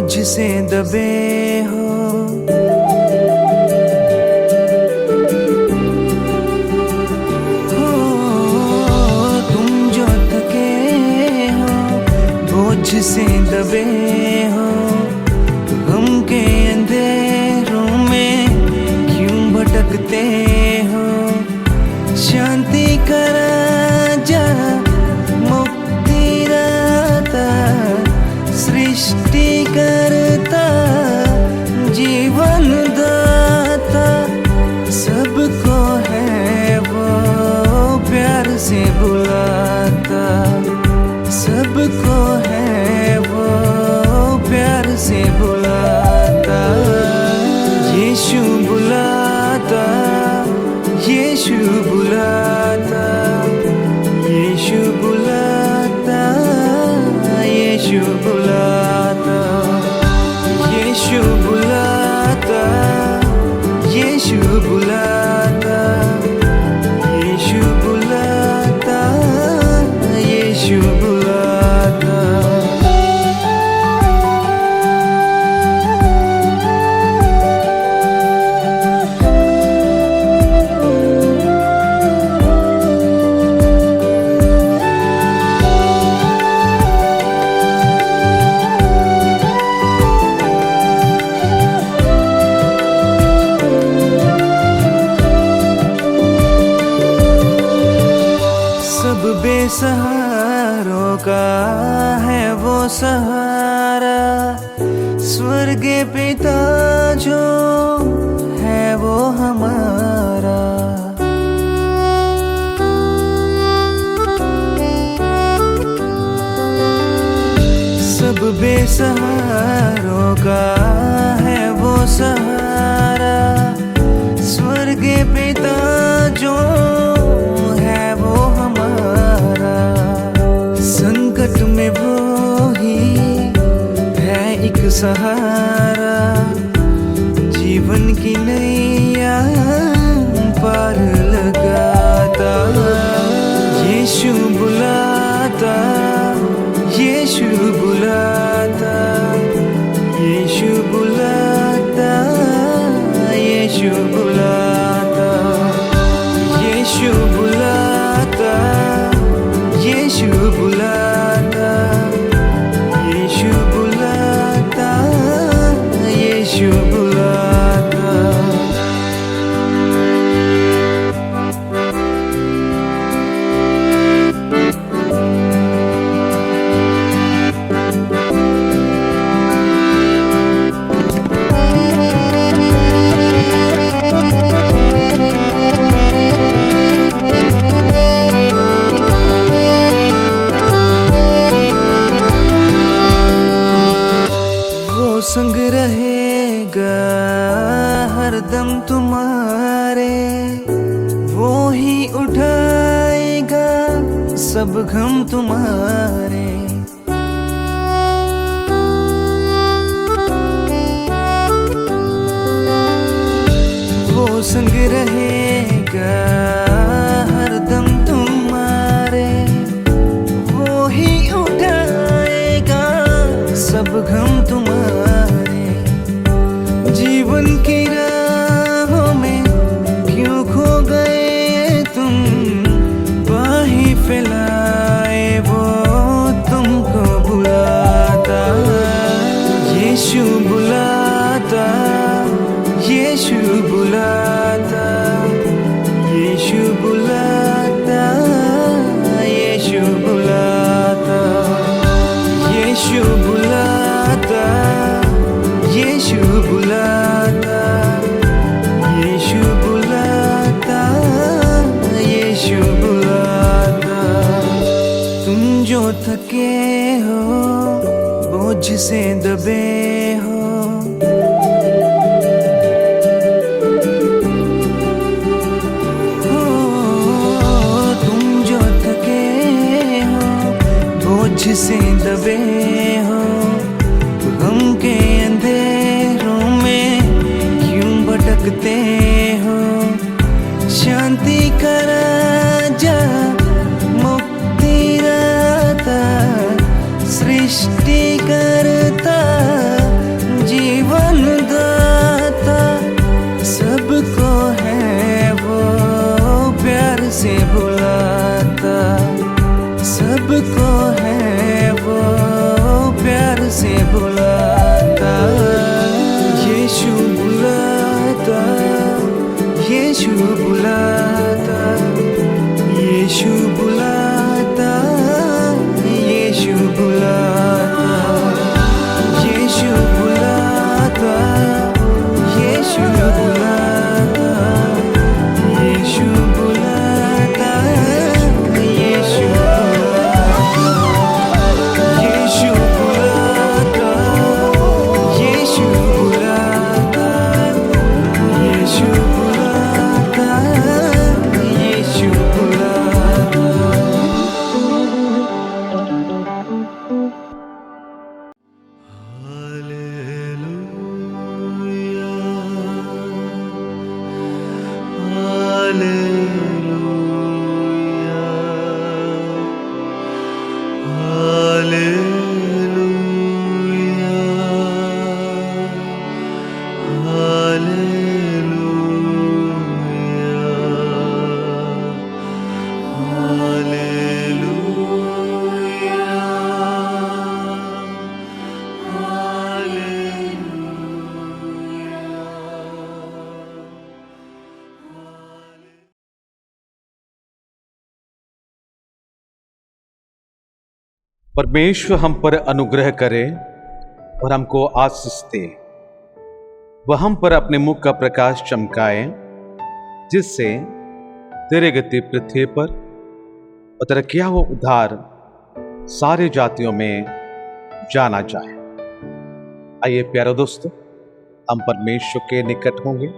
बोझ से दबे हो। तुम जो थके हो, बोझ से दबे हो, गम के अंधेरों में क्यों भटकते हो। शांति कर जा मुक्ति दाता, सृष्टि करता जीवन दाता। सबको है वो प्यार से बुलाता, सबको है वो प्यार से बुलाता। यीशु बुलाता, यीशु बुलाता, यीशु बुलाता, यीशु बुलाता, यीशु बुलाता, यीशु बुलाता, यीशु बुलाता, यीशु बुलाता। सब बेसहारों का है वो सहारा, स्वर्ग पिता जो है वो हमारा। सब बेसहारों का है वो सहारा, स्वर्ग पिता जो है वो हमारा। संकट में वो ही है एक सहारा, जीवन की नैया पार लगाता। यीशु बुलाता, यीशु बुलाता, यीशु बुलाता, यीशु बुलाता, यीशु बुलाता, यीशु बुलाता, यीशु बुलाता, यीशु बुलाता। संग रहेगा हरदम तुम्हारे, वो ही उठाएगा सब गम तुम्हारे। वो संग रहेगा हरदम तुम्हारे, वो ही उठाएगा सब गम तुम्हारे। जीवन की राहों में क्यों खो गए तुम, बाहें फैलाए वो तुमको बुलाता। यीशु बुलाता, यीशु बुलाता, यीशु बुलाता, यीशु बुलाता, यीशु बुलाता, यीशु बुलाता, यीशु बुलाता, यीशु बुलाता। तुम जो थके हो, बोझ से दबे हो, तुम जो थके हो, बोझ से दबे हो, गम के अंधेरों में क्यों भटकते हो। शांति कर जा मुक्ति दाता, सृष्टि करता परमेश्वर हम पर अनुग्रह करे और हमको आशीष दे। वह हम पर अपने मुख का प्रकाश चमकाए, जिससे तेरे गति पृथ्वी पर और तेरा किया हुआ उद्धार सारे जातियों में जाना जाए। आइए प्यारे दोस्तों, हम परमेश्वर के निकट होंगे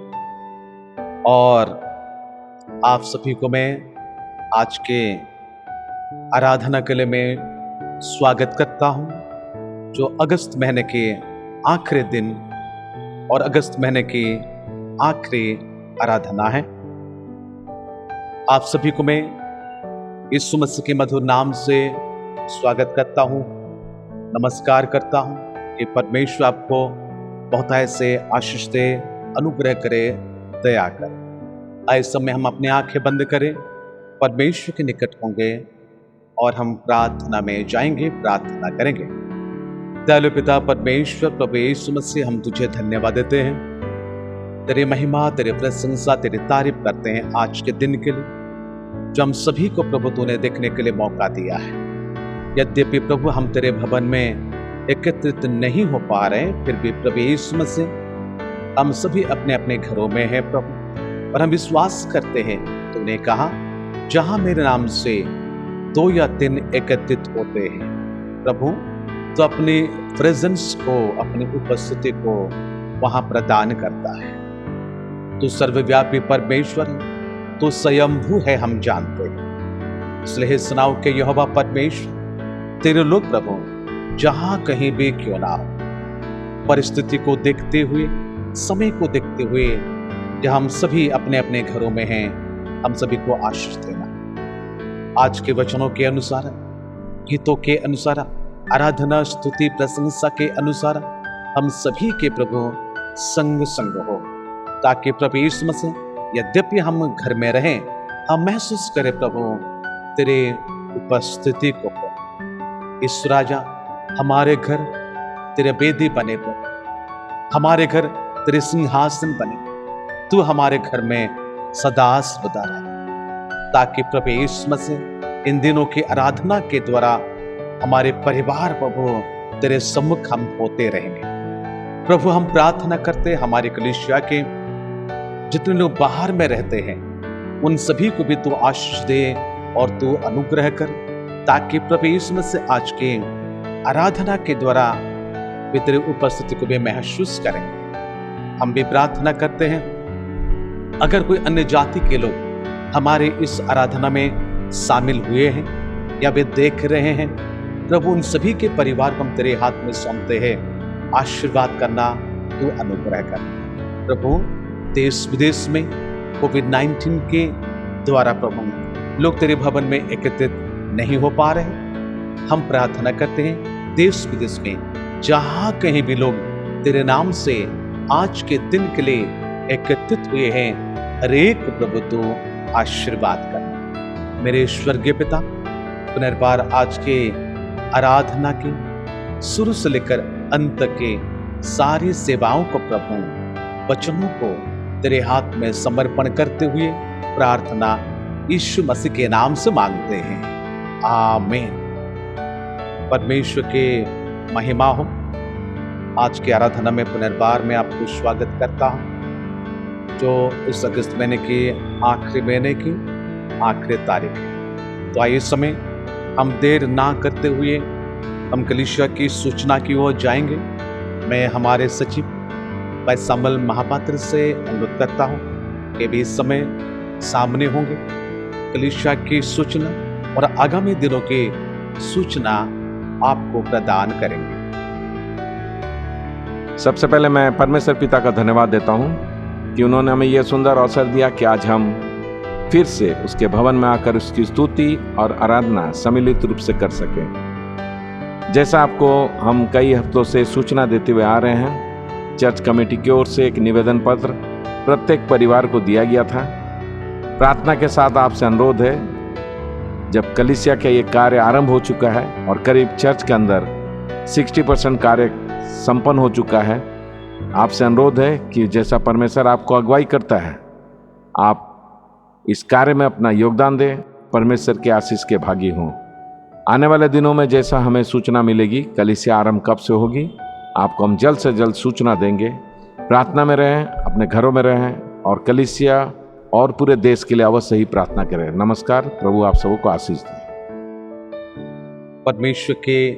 और आप सभी को मैं आज के आराधना के लिए मैं स्वागत करता हूं, जो अगस्त महीने के आखिरी दिन और अगस्त महीने की आखिरी आराधना है। आप सभी को मैं यीशु मसीह के मधुर नाम से स्वागत करता हूं, नमस्कार करता हूं कि परमेश्वर आपको बहुत ऐसे आशीष दे, अनुग्रह करे, दया करे। इस समय हम अपनी आंखें बंद करें, परमेश्वर के निकट होंगे और हम प्रार्थना में जाएंगे, प्रार्थना करेंगे। दयालु पिता परमेश्वर प्रभु यीशु मसीह, हम तुझे धन्यवाद देते हैं, तेरी महिमा, तेरी प्रशंसा, तेरी तारीफ करते हैं आज के दिन के लिए, जो हम सभी को प्रभु तूने देखने के लिए मौका दिया है। यद्यपि प्रभु हम तेरे भवन में एकत्रित नहीं हो पा रहे, फिर भी प्रभु यीशु मसीह हम सभी अपने अपने घरों में हैं प्रभु, और हम विश्वास करते हैं, तूने कहा जहां मेरे नाम से 2 या 3 एकत्रित होते हैं प्रभु, तो अपनी प्रेजेंस को, अपनी उपस्थिति को वहां प्रदान करता है। तू सर्वव्यापी परमेश्वर है, तू स्वयंभू है, हम जानते हैं। इसलिए सुनाओ कि यहोवा परमेश्वर, तेरे लोग प्रभु जहां कहीं भी क्यों ना हो, परिस्थिति को देखते हुए, समय को देखते हुए, जहां हम सभी अपने अपने घरों में हैं, हम सभी को आशीष देना। आज के वचनों के अनुसार, गीतों के अनुसार, आराधना, स्तुति, प्रशंसा के अनुसार हम सभी के प्रभु संग संग हो, ताकि प्रभु यीशु मसीह यद्यपि हम घर में रहें, हम महसूस करें प्रभु तेरे उपस्थिति को। इस राजा, हमारे घर तेरे वेदी बने प्रभु, हमारे घर तेरे सिंहासन बने, तू हमारे घर में सदा सर्वदा रहे, ताकि प्रभु यीशु मसीह इन दिनों की आराधना के द्वारा हमारे परिवार प्रभु तेरे सम्मुख हम होते रहेंगे। प्रभु हम प्रार्थना करते, हमारी कलीसिया के जितने लोग बाहर में रहते हैं, उन सभी को भी तू आशीष दे और तू अनुग्रह कर, ताकि प्रभु यीशु मसीह आज के आराधना के द्वारा वे तेरे उपस्थिति को भी महसूस करें। हम भी प्रार्थना करते हैं, अगर कोई अन्य जाति के लोग हमारे इस आराधना में शामिल हुए हैं या वे देख रहे हैं, प्रभु उन सभी के परिवार को हम तेरे हाथ में सौंपते हैं। आशीर्वाद करना, तू अनुग्रह करना। प्रभु देश विदेश में कोविड-19 के द्वारा प्रभु लोग तेरे भवन में एकत्रित नहीं हो पा रहे, हम प्रार्थना करते हैं देश विदेश में जहां कहीं भी लोग तेरे नाम से आज के दिन के लिए एकत्रित हुए हैं, हर एक प्रभु तू आशीर्वाद करना। मेरे स्वर्गीय पिता, पुनर्बार आज के आराधना की शुरू से लेकर अंत के सारी सेवाओं को प्रभु, वचनों को तेरे हाथ में समर्पण करते हुए प्रार्थना यीशु मसीह के नाम से मांगते हैं, आमीन। परमेश्वर के महिमा हो। आज की आराधना में पुनर्बार में आपको स्वागत करता हूं, जो इस अगस्त महीने की आखिरी महीने की आखिरी तारीख है। तो आइए इस समय हम देर ना करते हुए हम कलीसिया की सूचना की ओर जाएंगे। मैं हमारे सचिव भाई सामल महापात्र से अनुरोध करता हूं कि भी इस समय सामने होंगे, कलीसिया की सूचना और आगामी दिनों की सूचना आपको प्रदान करेंगे। सबसे पहले मैं परमेश्वर पिता का धन्यवाद देता हूं कि उन्होंने हमें यह सुंदर अवसर दिया कि आज हम फिर से उसके भवन में आकर उसकी स्तुति और आराधना सम्मिलित रूप से कर सकें। जैसा आपको हम कई हफ्तों से सूचना देते हुए आ रहे हैं, चर्च कमेटी की ओर से एक निवेदन पत्र प्रत्येक परिवार को दिया गया था। प्रार्थना के साथ आपसे अनुरोध है, जब कलीसिया का ये कार्य आरंभ हो चुका है और करीब चर्च के अंदर 60% कार्य संपन्न हो चुका है, आपसे अनुरोध है कि जैसा परमेश्वर आपको अगुवाई करता है, आप इस कार्य में अपना योगदान दें, परमेश्वर के आशीष के भागी हों। आने वाले दिनों में जैसा हमें सूचना मिलेगी, कलीसिया आरंभ कब से होगी, आपको हम जल्द से जल्द सूचना देंगे। प्रार्थना में रहें, अपने घरों में रहें और कलीसिया और पूरे देश के लिए अवश्य ही प्रार्थना करें। नमस्कार, प्रभु आप सबको आशीष दें। परमेश्वर के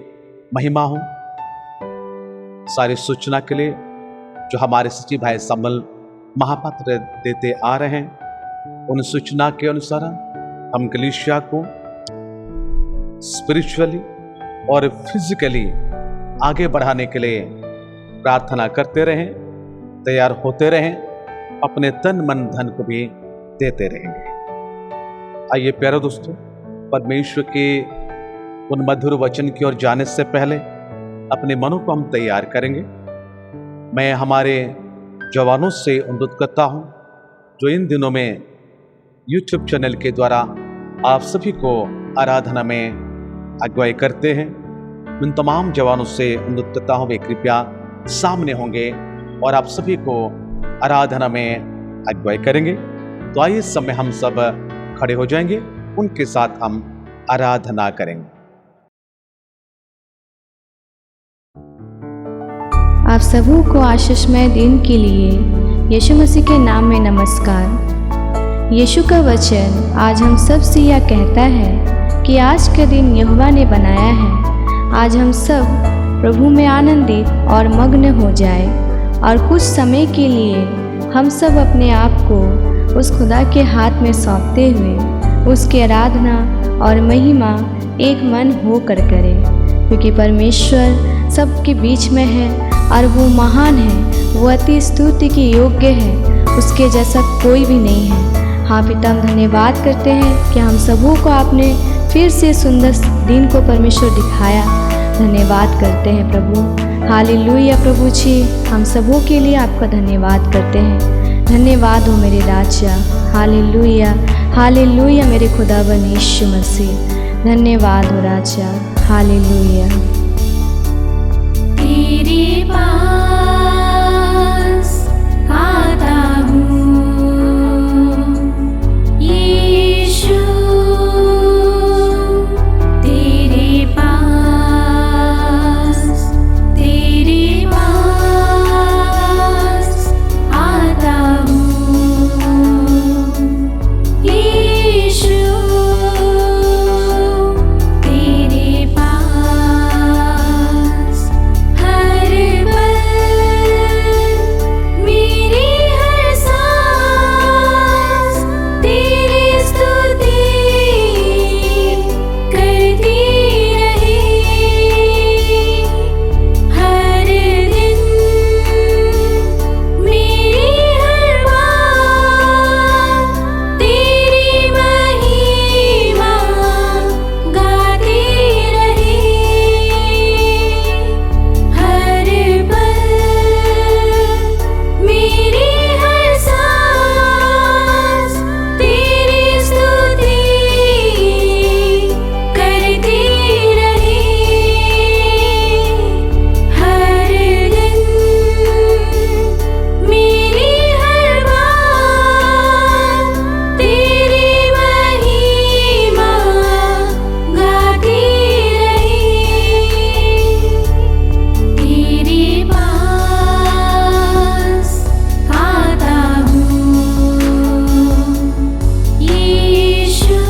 महिमा हो। सारी सूचना के लिए जो हमारे सचिव भाई समल महापात्र देते आ रहे हैं, उन सूचना के अनुसार हम कलीसिया को स्पिरिचुअली और फिजिकली आगे बढ़ाने के लिए प्रार्थना करते रहें, तैयार होते रहें, अपने तन मन धन को भी देते रहेंगे। आइए प्यारे दोस्तों, परमेश्वर के उन मधुर वचन की ओर जाने से पहले अपने मनों को हम तैयार करेंगे। मैं हमारे जवानों से अनुरोध करता हूं जो इन दिनों में YouTube चैनल के द्वारा आप सभी को आराधना में अगुवाई करते हैं। उन तमाम जवानों से अनुरोध करता हूं वे कृपया सामने होंगे और आप सभी को आराधना में अगुवाई करेंगे। तो आइए इस समय हम सब खड़े हो जाएंगे, उनके साथ हम आराधना करेंगे। आप सबों को आशीषमय दिन के लिए यीशु मसीह के नाम में नमस्कार। यीशु का वचन आज हम सब से यह कहता है कि आज का दिन यहोवा ने बनाया है। आज हम सब प्रभु में आनंदित और मग्न हो जाए और कुछ समय के लिए हम सब अपने आप को उस खुदा के हाथ में सौंपते हुए उसकी आराधना और महिमा एक मन होकर करें, क्योंकि परमेश्वर सबके बीच में है और वो महान है, वो अति स्तुति के योग्य है, उसके जैसा कोई भी नहीं है। हाँ पिता, हम धन्यवाद करते हैं कि हम सबों को आपने फिर से सुंदर दिन को परमेश्वर दिखाया। धन्यवाद करते हैं प्रभु। हालेलुया प्रभु जी, हम सबों के लिए आपका धन्यवाद करते हैं। धन्यवाद हो मेरे राजा। हालेलुया हालेलुया मेरे खुदावन यीशु मसीह। धन्यवाद हो राजा। हालेलुया। तेरे पास आता हूँ यीशु, तेरे पास आता हूँ यीशु, तेरे पास हर पल मेरी हर सांस तेरी स्तुति करती रहे। हर दिन मेरी हर बात तेरी महिमा गाती रहे। हर पल मेरी हर सांस तेरी स्तुति करती रहे। हर दिन मेरी हर बात तेरी महिमा गाती रहे। तेरे पास आता हूँ यीशु,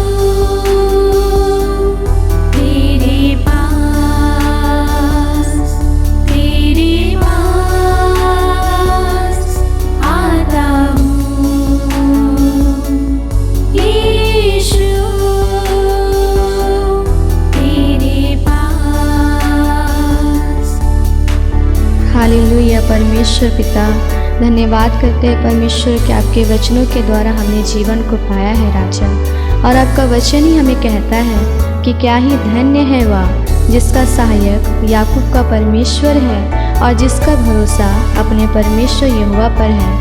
तेरे पास आता हूँ यीशु, तेरे पास। हालेलुया परमेश्वर पिता, धन्यवाद करते हैं परमेश्वर कि आपके वचनों के द्वारा हमने जीवन को पाया है राजा। और आपका वचन ही हमें कहता है कि क्या ही धन्य है वह जिसका सहायक याकूब का परमेश्वर है और जिसका भरोसा अपने परमेश्वर यहोवा पर है।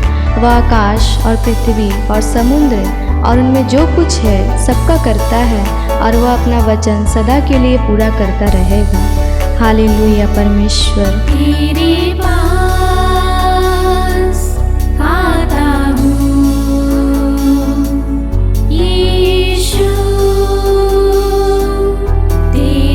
वह आकाश और पृथ्वी और समुद्र और उनमें जो कुछ है सबका करता है और वह अपना वचन सदा के लिए पूरा करता रहेगा। हालेलुया परमेश्वर। तेरे पास आता हूँ यीशु, तेरे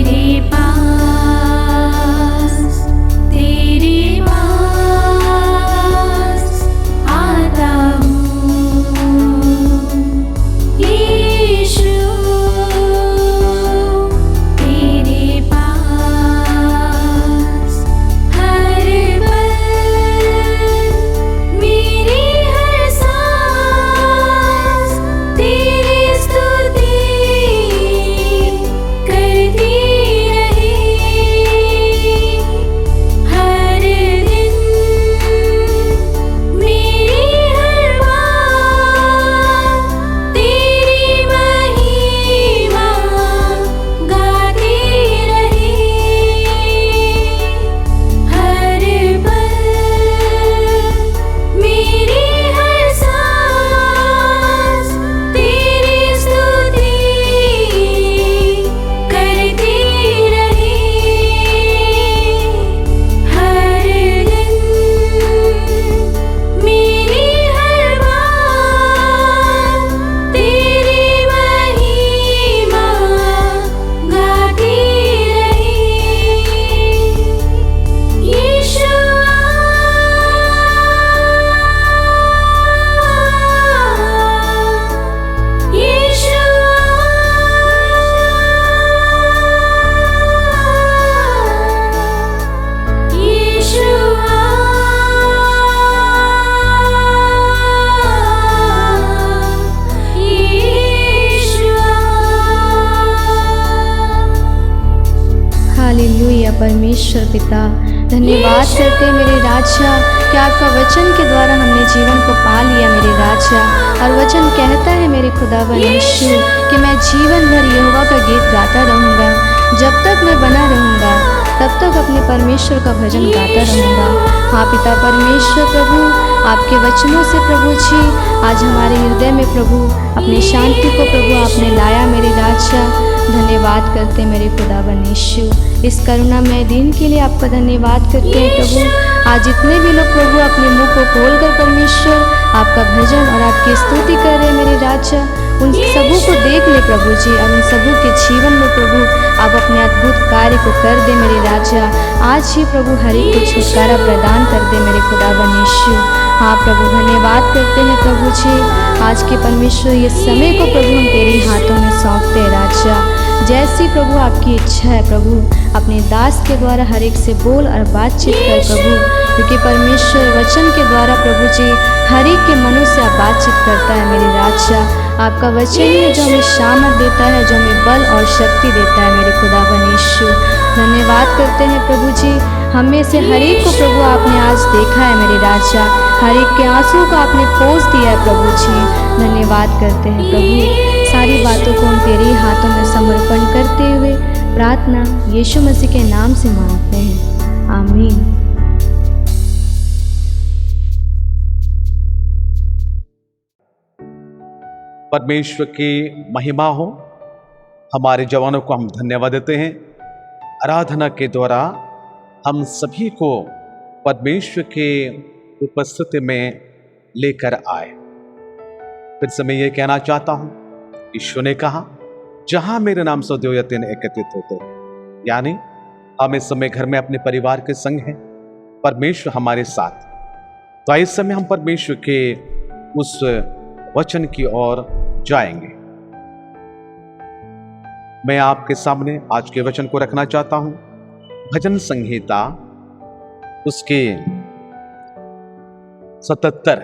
पिता। धन्यवाद करते हैं मेरे राजा कि आपका वचन के द्वारा हमने जीवन को पा लिया मेरे राजा। और वचन कहता है मेरे खुदावन यीशु कि मैं जीवन भर यहोवा का गीत गाता रहूँगा। जब तक मैं बना रहूँगा तब तक अपने परमेश्वर का भजन गाता रहूँगा। हाँ पिता परमेश्वर प्रभु, आपके वचनों से प्रभु जी आज हमारे हृदय में प्रभु अपनी शांति को प्रभु आपने लाया मेरे राजा। धन्यवाद करते हैं मेरे खुदावन यीशु। इस करुणामय दिन के लिए आपका धन्यवाद करते हैं प्रभु। आज जितने भी लोग प्रभु अपने मुंह को खोलकर परमेश्वर आपका भजन और आपकी स्तुति कर रहे हैं मेरे राजा, उन सबों को देख ले प्रभु जी और उन सबों के जीवन में प्रभु आप अपने अद्भुत कार्य को कर दे मेरे राजा। आज ही प्रभु हर एक को छुटकारा प्रदान कर दे मेरे खुदावन यीशु। हाँ प्रभु धन्यवाद करते हैं प्रभु जी आज के परमेश्वर ये समय को प्रभु हम तेरे हाथों में सौंपते हैं राजा। जैसी प्रभु आपकी इच्छा है प्रभु अपने दास के द्वारा हर एक से बोल और बातचीत कर प्रभु, क्योंकि परमेश्वर वचन के द्वारा प्रभु जी हर एक के मनों से आप बातचीत करता है मेरे राजा। आपका वचन ही है जो हमें सामर्थ देता है, जो हमें बल और शक्ति देता है मेरे खुदावन यीशु। धन्यवाद करते हैं प्रभु जी हम में से हर एक को प्रभु आपने आज देखा है मेरे राजा। हर एक के आंसू को आपने पोंछ दिया है प्रभु जी। धन्यवाद करते हैं प्रभु। सारी बातों को हम तेरे ही हाथों में समर्पण करते हुए प्रार्थना यीशु मसीह के नाम से मांगते हैं, आमीन। परमेश्वर की महिमा हो। हमारे जवानों को हम धन्यवाद देते हैं। आराधना के द्वारा हम सभी को परमेश्वर के उपस्थिति में लेकर आए। फिर से मैं ये कहना चाहता हूँ, ईश्वर ने कहा जहां मेरे नाम से 2 या 3 एकत्रित होते हैं, यानी हम इस समय घर में अपने परिवार के संग हैं, परमेश्वर हमारे साथ। तो इस समय हम परमेश्वर के उस वचन की ओर जाएंगे। मैं आपके सामने आज के वचन को रखना चाहता हूं। भजन संहिता उसके 77,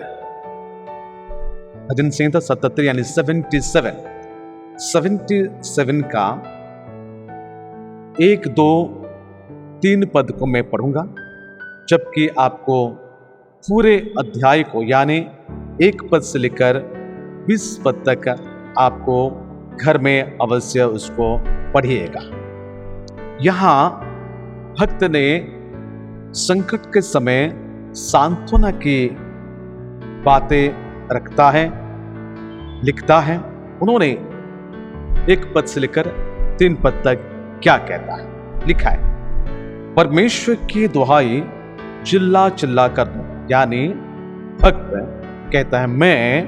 भजन संहिता 77 यानी 77 का 1, 2, 3 पद को मैं पढ़ूंगा, जबकि आपको पूरे अध्याय को यानी 1 पद से लेकर 20 पद तक आपको घर में अवश्य उसको पढ़िएगा। यहां भक्त ने संकट के समय सांत्वना की बातें रखता है, लिखता है। उन्होंने 1 पद से लेकर 3 पद तक क्या कहता है, लिखा है। परमेश्वर की दुहाई चिल्ला चिल्ला कर दूं, यानी भक्त कहता है मैं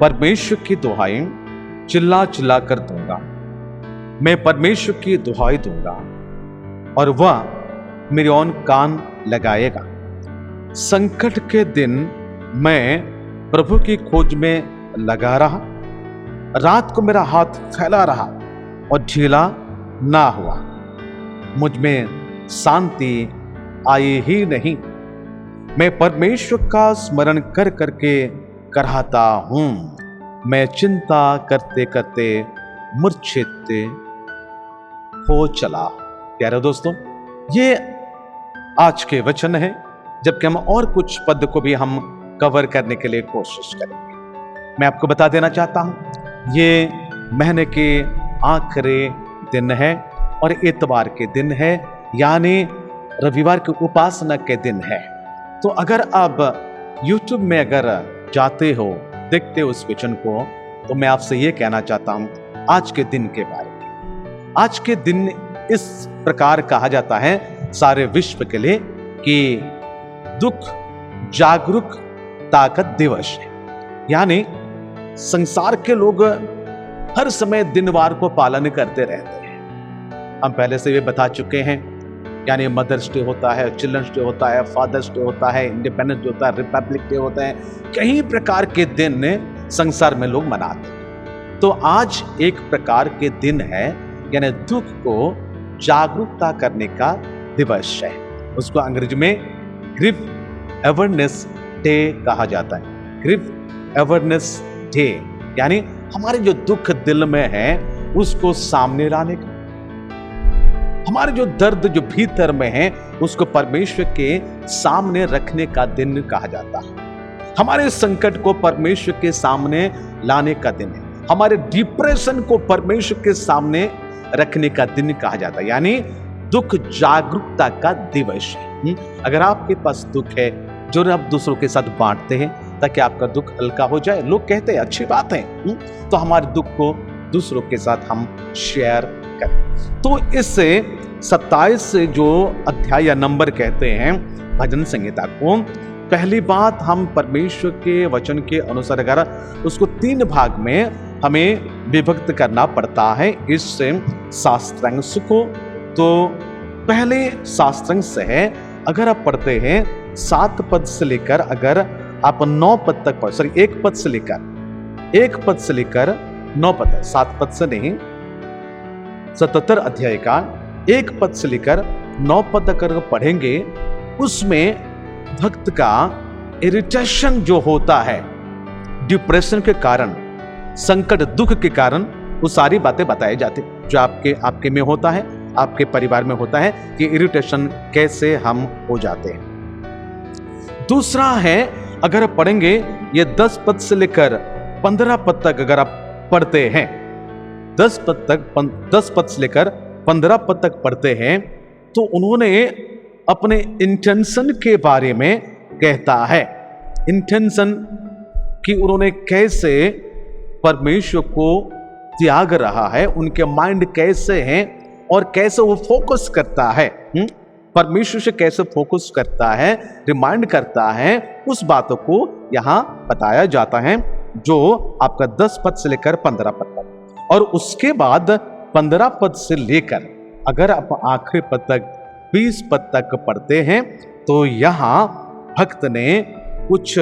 परमेश्वर की दुहाई चिल्ला चिल्ला कर दूंगा, मैं परमेश्वर की दुहाई दूंगा और वह मेरे ओर कान लगाएगा। संकट के दिन मैं प्रभु की खोज में लगा रहा, रात को मेरा हाथ फैला रहा और ढीला ना हुआ। मुझ में शांति आई ही नहीं, मैं परमेश्वर का स्मरण कर करके कराता हूं। मैं चिंता करते करते मूर्छित हो चला। प्यारे दोस्तों, ये आज के वचन है, जबकि हम और कुछ पद को भी हम कवर करने के लिए कोशिश करेंगे। मैं आपको बता देना चाहता हूं, ये महीने के आखिरी दिन है और इतवार के दिन है, यानी रविवार के उपासना के दिन है। तो अगर आप YouTube में अगर जाते हो, देखते हो उस वचन को, तो मैं आपसे ये कहना चाहता हूं आज के दिन के बारे में। आज के दिन इस प्रकार कहा जाता है सारे विश्व के लिए कि दुख जागरूकता का दिवस है, यानी संसार के लोग हर समय दिनवार को पालन करते रहते हैं। हम पहले से ये बता चुके हैं, यानी मदर्स डे होता है, चिल्ड्रंस डे होता है, फादर्स डे होता है, इंडिपेंडेंस डे होता है, रिपब्लिक डे होता है, कई प्रकार के दिन संसार में लोग मनाते हैं। तो आज एक प्रकार के दिन है, यानी दुख को जागरूकता करने का दिवस है। उसको अंग्रेजी में ग्रीफ अवेयरनेस डे कहा जाता है। ग्रीफ अवेयरनेस डे यानी हमारे जो दुख दिल में है उसको सामने लाने का, हमारे जो दर्द जो भीतर में है उसको परमेश्वर के सामने रखने का दिन कहा जाता है। हमारे संकट को परमेश्वर के सामने लाने का दिन है। हमारे डिप्रेशन को परमेश्वर के सामने रखने का दिन कहा जाता है, यानी दुख जागरूकता का दिवस है। अगर आपके पास दुख है जो आप दूसरों के साथ बांटते हैं ताकि आपका दुख हल्का हो जाए, लोग कहते हैं अच्छी बात है, तो हमारे दुख को दूसरों के साथ हम शेयर करें। तो इससे 27 से जो अध्याय या नंबर कहते हैं भजन संहिता को, पहली बात हम परमेश्वर के वचन के अनुसार अगर उसको 3 भाग में हमें विभक्त करना पड़ता है इस शास्त्रांश को। तो पहले शास्त्रांश है, अगर आप पढ़ते हैं 7 पद से लेकर अगर आप 9 पद तक पढ़, सॉरी 1 पद से लेकर 9 पद है, 7 पद से नहीं, 77 अध्याय का 1 पद से लेकर 9 पद तक अगर पढ़ेंगे, उसमें भक्त का इरिटेशन जो होता है डिप्रेशन के कारण, संकट दुख के कारण, वो सारी बातें बताई जाती जो आपके में होता है, आपके परिवार में होता है कि इरिटेशन कैसे हम हो जाते हैं। दूसरा है, अगर आप पढ़ेंगे ये 10 पद से लेकर 15 पद तक अगर आप पढ़ते हैं, 10 पद से लेकर 15 पद तक पढ़ते हैं, तो उन्होंने अपने इंटेंशन के बारे में कहता है। इंटेंशन कि उन्होंने कैसे परमेश्वर को त्याग रहा है, उनके माइंड कैसे हैं और कैसे वो फोकस करता है, परमेश्वर से कैसे फोकस करता है, रिमाइंड करता है, उस बातों को यहां बताया जाता है जो आपका 10 पद से लेकर 15 पद तक। और उसके बाद 15 पद से लेकर अगर आप आखिरी पद तक 20 पद तक पढ़ते हैं, तो यहां भक्त ने कुछ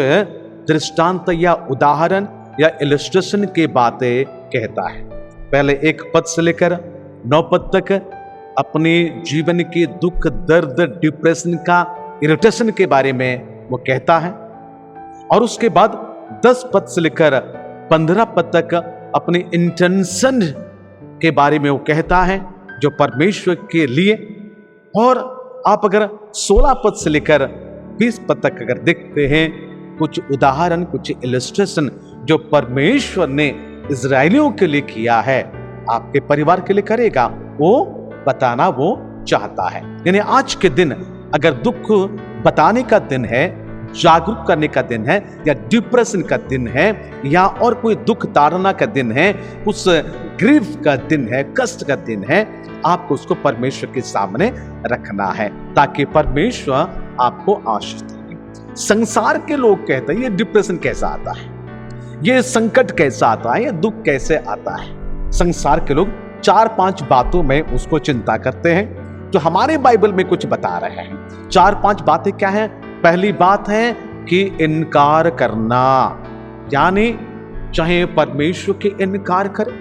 दृष्टांत या उदाहरण या इलस्ट्रेशन की बातें कहता है। पहले 1 पद से लेकर 9 पद तक अपने जीवन के दुख दर्द डिप्रेशन का इरिटेशन के बारे में वो कहता है, और उसके बाद 10 पद से लेकर 15 पद तक अपने इंटेंशन के बारे में वो कहता है जो परमेश्वर के लिए। और आप अगर 16 पद से लेकर 20 पद तक अगर देखते हैं, कुछ उदाहरण, कुछ इलस्ट्रेशन जो परमेश्वर ने इजरायलियों के लिए किया है, आपके परिवार के लिए करेगा, वो बताना वो चाहता है। यानी आज के दिन अगर दुख बताने का दिन है, जागरूक करने का दिन है, या डिप्रेशन का दिन है, या और कोई दुख ताड़ना का दिन है, उस ग्रीफ का दिन है, कष्ट का दिन है, आपको उसको परमेश्वर के सामने रखना है ताकि परमेश्वर आपको आशीष दे। संसार के लोग कहते हैं ये डिप्रेशन कैसा आता है, ये संकट कैसा आता है, ये दुख कैसे आता है। संसार के लोग 4-5 बातों में उसको चिंता करते हैं जो हमारे बाइबल में कुछ बता रहे हैं। 4-5 बातें क्या है? पहली बात है कि इनकार करना, यानी चाहे परमेश्वर के इनकार करें,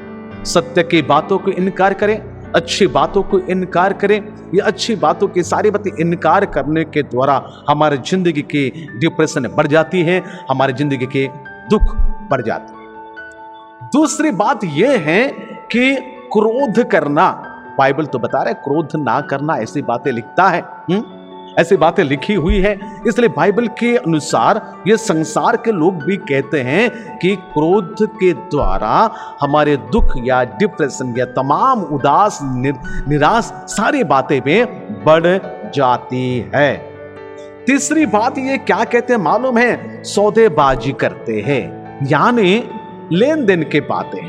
सत्य की बातों को इनकार करें, अच्छी बातों को इनकार करें। ये अच्छी बातों की सारी बातें इनकार करने के द्वारा हमारी जिंदगी की डिप्रेशन बढ़ जाती है, हमारी जिंदगी के दुख बढ़ जाते हैं। दूसरी बात यह है कि क्रोध करना, बाइबल तो बता रहा है क्रोध ना करना, ऐसी बातें लिखता है, ऐसी बातें लिखी हुई है। इसलिए बाइबल के अनुसार ये संसार के लोग भी कहते हैं कि क्रोध के द्वारा हमारे दुख या डिप्रेशन या तमाम उदास निराश सारी बातें में बढ़ जाती है। तीसरी बात ये क्या कहते हैं मालूम है? सौदेबाजी करते हैं, यानी लेन देन के बातें।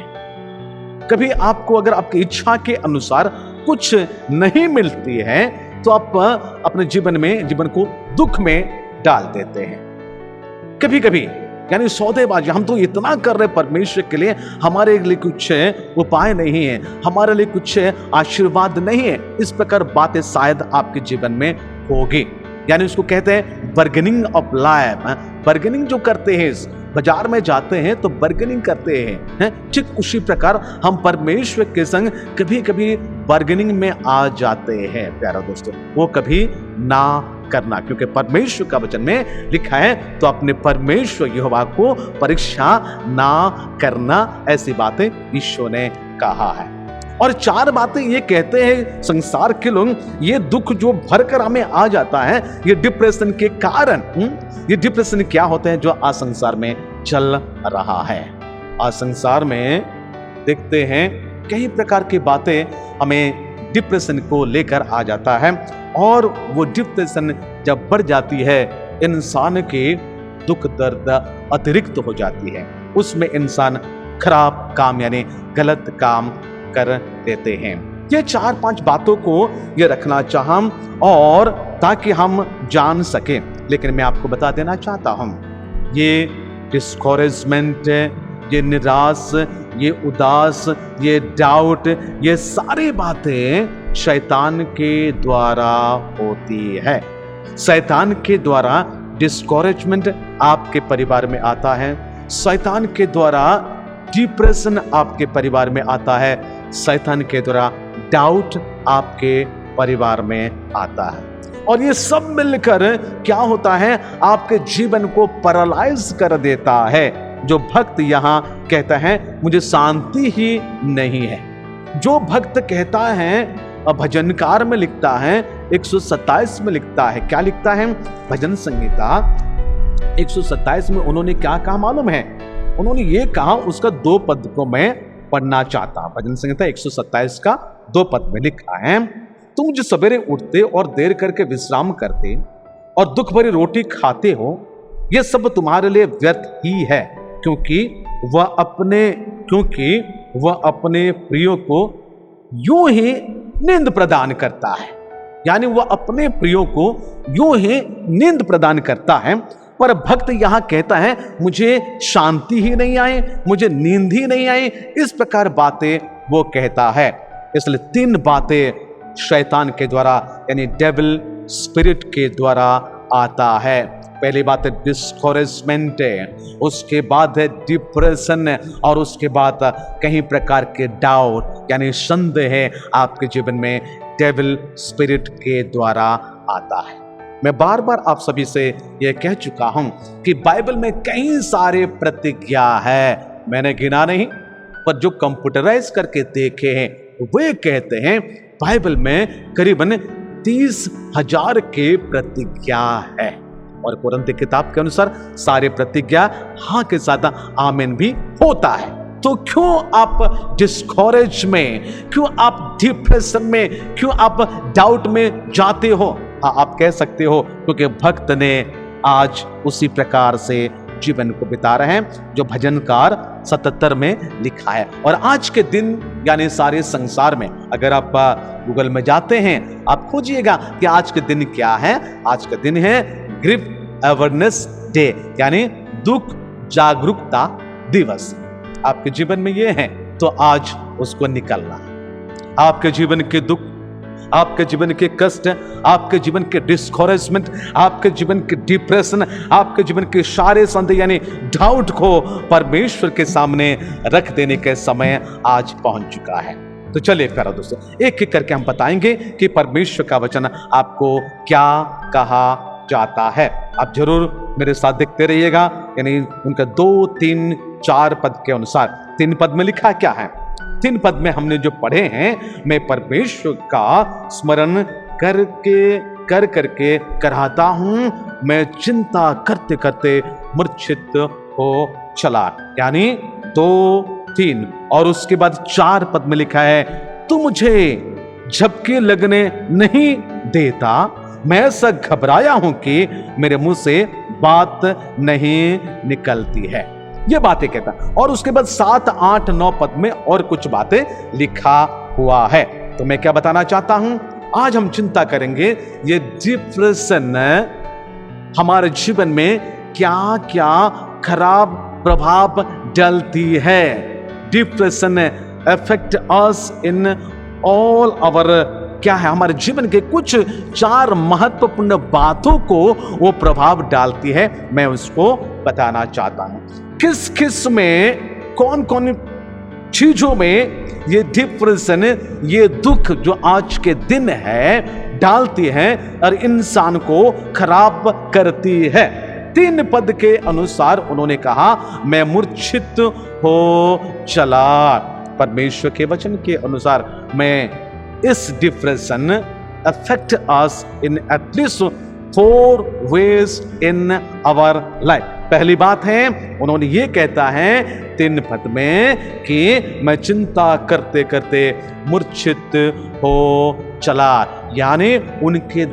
कभी आपको अगर आपकी इच्छा के अनुसार कुछ नहीं मिलती है तो आप अपने जीवन को दुख में डाल देते हैं। कभी कभी यानी सौदेबाजी, हम तो इतना कर रहे परमेश्वर के लिए, हमारे लिए कुछ उपाय नहीं है, हमारे लिए कुछ आशीर्वाद नहीं है, इस प्रकार बातें शायद आपके जीवन में होगी। यानी उसको कहते हैं बर्गेनिंग ऑफ लाइफ। बर्गेनिंग जो करते हैं, बाजार में जाते हैं तो बर्गेनिंग करते हैं, ठीक उसी प्रकार हम परमेश्वर के संग कभी कभी बर्गेनिंग में आ जाते हैं। प्यारा दोस्तों, वो कभी ना करना, क्योंकि परमेश्वर का वचन में लिखा है तो अपने परमेश्वर यहोवा को परीक्षा ना करना, ऐसी बातें ईश्वर ने कहा है। और 4 बातें ये कहते हैं संसार के लोग, ये दुख जो भरकर हमें आ जाता है, ये डिप्रेशन के कारण। ये डिप्रेशन क्या होते हैं जो आज संसार में चल रहा है। आज संसार में देखते हैं कई प्रकार की बातें हमें डिप्रेशन को लेकर आ जाता है, और वो डिप्रेशन जब बढ़ जाती है, इंसान के दुख दर्द अतिरिक्त हो जाती है। उसमें इंसान खराब काम यानी गलत काम कर देते हैं। ये 4-5 बातों को ये रखना चाहा, और ताकि हम जान सकें। लेकिन मैं आपको बता देना चाहता हूं, ये डिस्करेजमेंट, ये निराश, ये उदास, ये डाउट, ये सारी बातें शैतान के द्वारा होती है। शैतान के द्वारा डिस्करेजमेंट आपके परिवार में आता है, शैतान के द्वारा डिप्रेशन आपके परिवार में आता है, शैतान के द्वारा डाउट आपके परिवार में आता है। और ये सब मिलकर क्या होता है, आपके जीवन को पैरालाइज कर देता है। जो भक्त यहां कहता है मुझे शांति ही नहीं है, जो भक्त कहता है, भजनकार में लिखता है 127 में लिखता है, क्या लिखता है, भजन संहिता 127 में उन्होंने क्या कहा मालूम है? उन्होंने ये कहा, उसका 2 पद को मैं पढ़ना चाहता। भजन संहिता 127 का 2 पद में लिखा है, तुम जो सवेरे उठते और देर करके विश्राम करते और दुख भरी रोटी खाते हो, यह सब तुम्हारे लिए व्यर्थ ही है, क्योंकि वह अपने प्रियो को यूं ही नींद प्रदान करता है। यानी वह अपने प्रियो को यूं ही नींद प्रदान करता है। पर भक्त यहां कहता है मुझे शांति ही नहीं आए, मुझे नींद ही नहीं आई, इस प्रकार बातें वो कहता है। इसलिए 3 बातें शैतान के द्वारा यानी डेविल स्पिरिट के द्वारा आता है। पहली बात है डिस्करेजमेंट, उसके बाद है डिप्रेशन, और उसके बाद कई प्रकार के डाउट यानी संदेह आपके जीवन में डेविल स्पिरिट के द्वारा आता है। मैं बार बार आप सभी से यह कह चुका हूं कि बाइबल में कई सारे प्रतिज्ञा है, मैंने गिना नहीं, पर जो कंप्यूटराइज करके देखे हैं वे कहते हैं बाइबल में करीबन 30,000 के प्रतिज्ञा है। और कुरान की किताब के अनुसार सारे प्रतिज्ञा हाँ के साथ आमीन भी होता है। तो क्यों आप डिस्करेज में, क्यों आप डिप्रेशन में, क्यों आप डाउट में जाते हो? हाँ, आप कह सकते हो क्योंकि भक्त ने आज उसी प्रकार से जीवन को बिता रहे हैं जो भजनकार 77 में लिखा है। और आज के दिन यानी सारे संसार में अगर आप गूगल में जाते हैं, आप खोजिएगा कि आज के दिन क्या है। आज का दिन है ग्रीफ अवेयरनेस डे, यानी दुख जागरूकता दिवस। आपके जीवन में ये है तो आज उसको निकालना। आपके जीवन के दुख, आपके जीवन के कष्ट, आपके जीवन के डिस्करेजमेंट, आपके जीवन के डिप्रेशन, आपके जीवन के सारे संदेह यानी डाउट को परमेश्वर के सामने रख देने के समय आज पहुंच चुका है। तो चलिए प्यारे दोस्तों, एक एक करके हम बताएंगे कि परमेश्वर का वचन आपको क्या कहा जाता है। आप जरूर मेरे साथ देखते रहिएगा। यानी उनका 2, 3, 4 पद के अनुसार 3 पद में लिखा क्या है। 3 पद में हमने जो पढ़े हैं, मैं परमेश्वर का स्मरण करके कराता हूं, मैं चिंता करते करते मूर्छित हो चला। यानी 2, 3 और उसके बाद 4 पद में लिखा है, तू मुझे झपकी लगने नहीं देता, मैं ऐसा घबराया हूं कि मेरे मुंह से बात नहीं निकलती है। ये बातें कहता। और उसके बाद 7, 8, 9 पद में और कुछ बातें लिखा हुआ है। तो मैं क्या बताना चाहता हूं, आज हम चिंता करेंगे ये डिप्रेशन हमारे जीवन में क्या क्या खराब प्रभाव डालती है। Depression affect us in all our, क्या है, हमारे जीवन के कुछ 4 महत्वपूर्ण बातों को वो प्रभाव डालती है। मैं उसको बताना चाहता हूं किस किस में, कौन कौन चीजों में ये डिप्रेशन, ये दुख जो आज के दिन है डालती है और इंसान को खराब करती है। 3 पद के अनुसार उन्होंने कहा, मैं मूर्छित हो चला। परमेश्वर के वचन के अनुसार मैं इस depression affect us in at least 4 ways in our life. पहली बात है, उन्होंने ये कहता है 3 पद में कि मैं चिंता करते करते मूर्छित हो चला, यानी उनके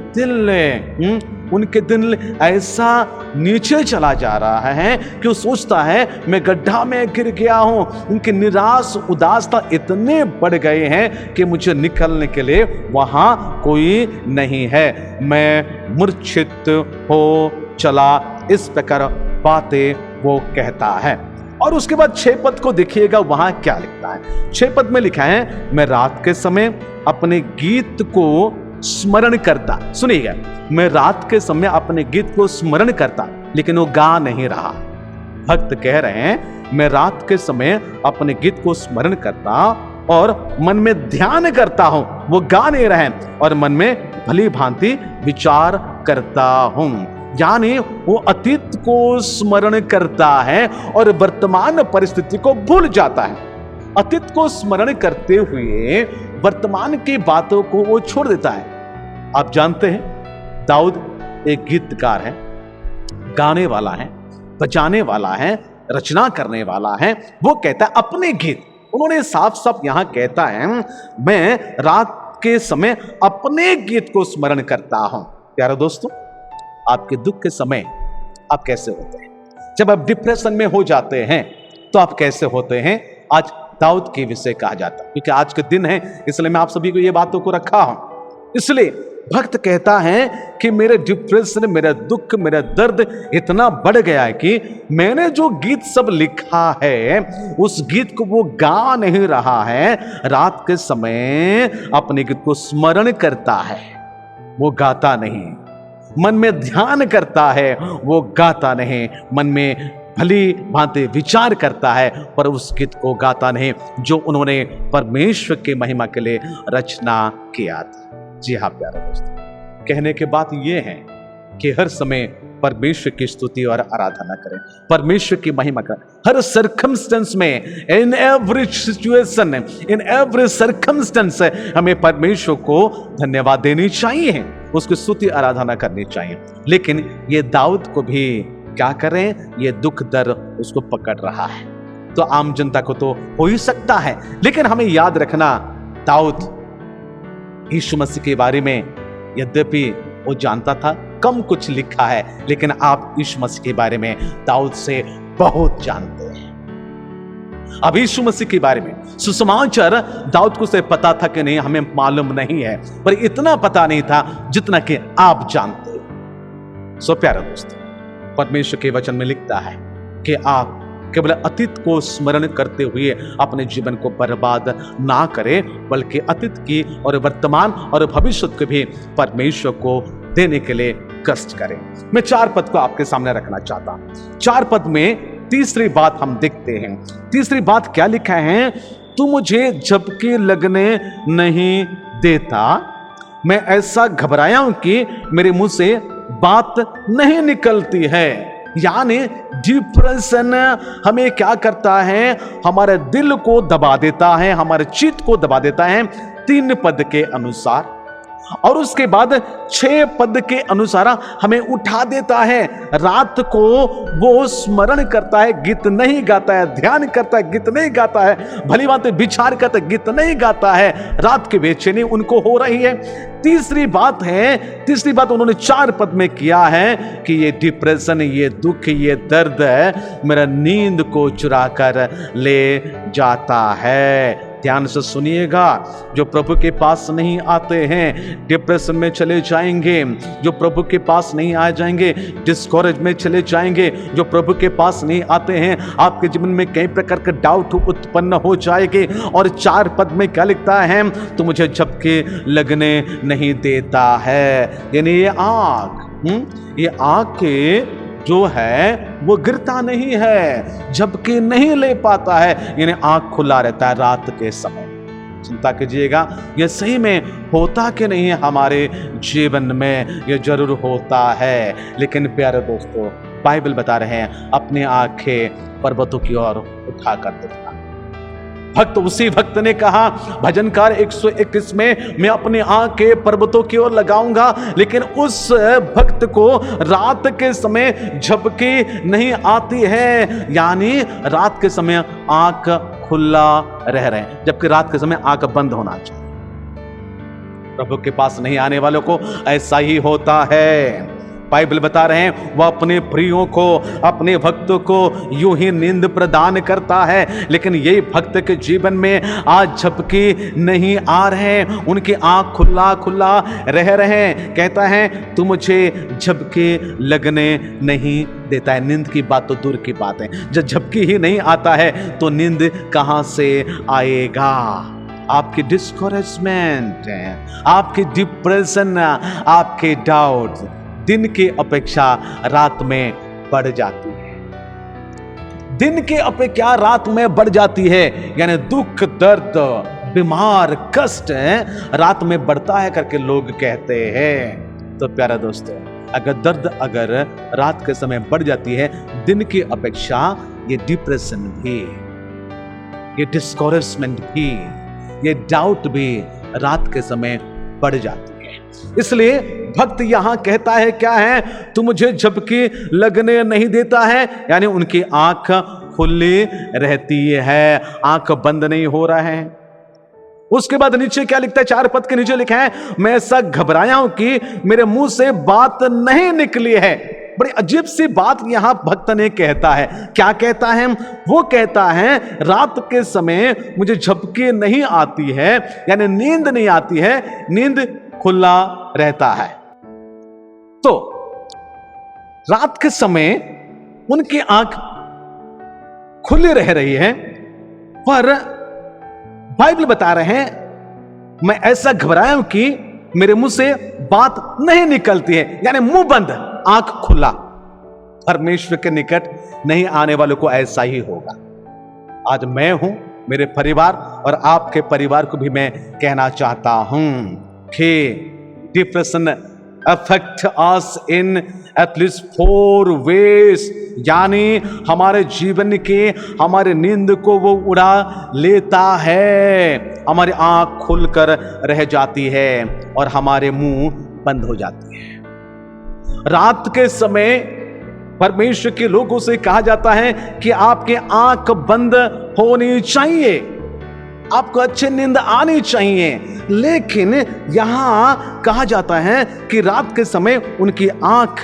दिल ऐसा नीचे चला जा रहा है कि वो सोचता है मैं गड्ढा में गिर गया हूं। उनके निराश उदासता इतने बढ़ गए हैं कि मुझे निकलने के लिए वहां कोई नहीं है, मैं मूर्छित हो चला, इस प्रकार बातें वो कहता है। और उसके बाद 6 पद को देखिएगा, वहां क्या लिखता है। 6 पद में लिखा है, मैं रात के समय अपने गीत को स्मरण करता। सुनिएगा, मैं रात के समय अपने गीत को स्मरण करता, लेकिन वो गा नहीं रहा। भक्त कह रहे हैं, मैं रात के समय अपने गीत को स्मरण करता और मन में ध्यान करता हूं, वो गा नहीं रहे, और मन में भली भांति विचार करता हूं। यानी वो अतीत को स्मरण करता है और वर्तमान परिस्थिति को भूल जाता है। अतीत को स्मरण करते हुए वर्तमान की बातों को वो छोड़ देता है। आप जानते हैं, दाऊद एक गीतकार है, गाने वाला है, बजाने वाला है, रचना करने वाला है। वो कहता है अपने गीत, उन्होंने साफ साफ यहां कहता है, मैं रात के समय अपने गीत को स्मरण करता हूं। प्यारे दोस्तों, आपके दुख के समय आप कैसे होते हैं? जब आप डिप्रेशन में हो जाते हैं तो आप कैसे होते हैं? आज दाऊद के विषय कहा जाता है, क्योंकि आज के दिन है, इसलिए मैं आप सभी को ये बातों को रखा हूं। इसलिए भक्त कहता है कि मेरे डिप्रेशन, मेरा दुख, मेरा दर्द इतना बढ़ गया है कि मैंने जो गीत सब लिखा है उस गीत को वो गा नहीं रहा है। रात के समय अपने गीत को स्मरण करता है, वो गाता नहीं। मन में ध्यान करता है, वो गाता नहीं। मन में भली भांति विचार करता है, पर उस गीत को गाता नहीं जो उन्होंने परमेश्वर के महिमा के लिए रचना किया था। जी हाँ प्यारे दोस्तों, कहने के बात यह है कि हर समय परमेश्वर की स्तुति और आराधना करें, परमेश्वर की महिमा करें। हर सर्कमस्टेंस में, in every situation, in every circumstance हमें परमेश्वर को धन्यवाद देनी चाहिए, उसकी स्तुति आराधना करनी चाहिए। लेकिन ये दाऊद को भी क्या करें, ये दुख दर्द उसको पकड़ रहा है। तो आम जनता को तो हो ही सकता है, लेकिन हमें याद रखना, दाऊद यीशु मसीह के बारे में यद्यपि वो जानता था, कम कुछ लिखा है, लेकिन आप यीशु मसीह के बारे में दाऊद से बहुत जानते हैं। अब यीशु मसीह के बारे में सुसमाचार दाऊद को से पता था कि नहीं, हमें मालूम नहीं है, पर इतना पता नहीं था जितना कि आप जानते हैं। सो प्यारे दोस्तों, परमेश्वर के वचन में लिखता है कि आप केवल अतीत को स्मरण करते हुए अपने जीवन को बर्बाद ना करें, बल्कि अतीत की और वर्तमान और भविष्य को भी परमेश्वर को देने के लिए कष्ट करें। मैं 4 पद को आपके सामने रखना चाहता हूं। 4 पद में तीसरी बात हम देखते हैं। तीसरी बात क्या लिखा है? तू मुझे झपकी लगने नहीं देता, मैं ऐसा घबराया हूं कि मेरे मुंह से बात नहीं निकलती है। यानी डिप्रेशन हमें क्या करता है? हमारे दिल को दबा देता है, हमारे चित्त को दबा देता है 3 पद के अनुसार, और उसके बाद 6 पद के अनुसार हमें उठा देता है। रात को वो स्मरण करता है, गीत नहीं गाता है, ध्यान करता है, गीत नहीं गाता है, भली बात विचार करता है, गीत नहीं गाता है। रात की बेचैनी उनको हो रही है। तीसरी बात उन्होंने 4 पद में किया है कि ये डिप्रेशन, ये दुख, ये दर्द मेरा नींद को चुरा कर ले जाता है। ध्यान से सुनिएगा, जो प्रभु के पास नहीं आते हैं डिप्रेशन में चले जाएंगे, जो प्रभु के पास नहीं आ जाएंगे डिस्करेज में चले जाएंगे, जो प्रभु के पास नहीं आते हैं आपके जीवन में कई प्रकार के डाउट उत्पन्न हो जाएंगे। और 4 पद में क्या लिखता है? तो मुझे झपके लगने नहीं देता है। यानी ये आग के जो है वो गिरता नहीं है, झपकी नहीं ले पाता है, यानी आंख खुला रहता है रात के समय। चिंता कीजिएगा, ये सही में होता कि नहीं है हमारे जीवन में? ये जरूर होता है। लेकिन प्यारे दोस्तों, बाइबल बता रहे हैं अपनी आंखें पर्वतों की ओर उठाकर देखना। भक्त उसी भक्त ने कहा भजनकार 121 में, मैं अपनी आंखें पर्वतों की ओर लगाऊंगा, लेकिन उस भक्त को रात के समय झपकी नहीं आती है, यानी रात के समय आंख खुला रह रहे हैं, जबकि रात के समय आंख बंद होना चाहिए। प्रभु के पास नहीं आने वालों को ऐसा ही होता है। बाइबल बता रहे हैं वह अपने प्रियों को, अपने भक्तों को यूं ही नींद प्रदान करता है, लेकिन यही भक्त के जीवन में आज झपकी नहीं आ रहे, उनकी आंख खुला खुला रह रहे हैं। कहता है तू मुझे झपकी लगने नहीं देता है। नींद की बात तो दूर की बात है, जब झपकी ही नहीं आता है तो नींद कहां से आएगा। आपकी डिस्करेजमेंट, आपकी डिप्रेशन, आपके डाउट दिन की अपेक्षा रात में बढ़ जाती है। दिन की अपेक्षा रात में बढ़ जाती है, यानी दुख, दर्द, बीमार, कष्ट रात में बढ़ता है करके लोग कहते हैं। तो प्यारा दोस्तों, अगर रात के समय बढ़ जाती है दिन की अपेक्षा, ये डिप्रेशन भी, ये डिस्करेजमेंट भी, ये डाउट भी रात के समय बढ़ जाती है। इसलिए भक्त यहां कहता है क्या है, तू मुझे झपकी लगने नहीं देता है, यानी उनकी आंख खुली रहती है, आंख बंद नहीं हो रहा है। उसके बाद नीचे क्या लिखता है, 4 पद के नीचे लिखा है, मैं ऐसा घबराया हूं कि मेरे मुंह से बात नहीं निकली है। बड़ी अजीब सी बात यहां भक्त ने कहता है। क्या कहता है? वो कहता है रात के समय मुझे झपकी नहीं आती है, यानी नींद नहीं आती है, नींद खुला रहता है। तो रात के समय उनकी आंख खुली रह रही है, पर बाइबल बता रहे हैं मैं ऐसा घबराया हूं कि मेरे मुंह से बात नहीं निकलती है, यानी मुंह बंद आंख खुला। परमेश्वर के निकट नहीं आने वालों को ऐसा ही होगा। आज मैं हूं, मेरे परिवार और आपके परिवार को भी मैं कहना चाहता हूं कि depression affect us in at least 4 ways, यानी हमारे जीवन के, हमारे नींद को वो उड़ा लेता है, हमारी आंख खुलकर रह जाती है और हमारे मुंह बंद हो जाती है। रात के समय परमेश्वर के लोगों से कहा जाता है कि आपकी आंख बंद होनी चाहिए, आपको अच्छी नींद आनी चाहिए, लेकिन यहां कहा जाता है कि रात के समय उनकी आंख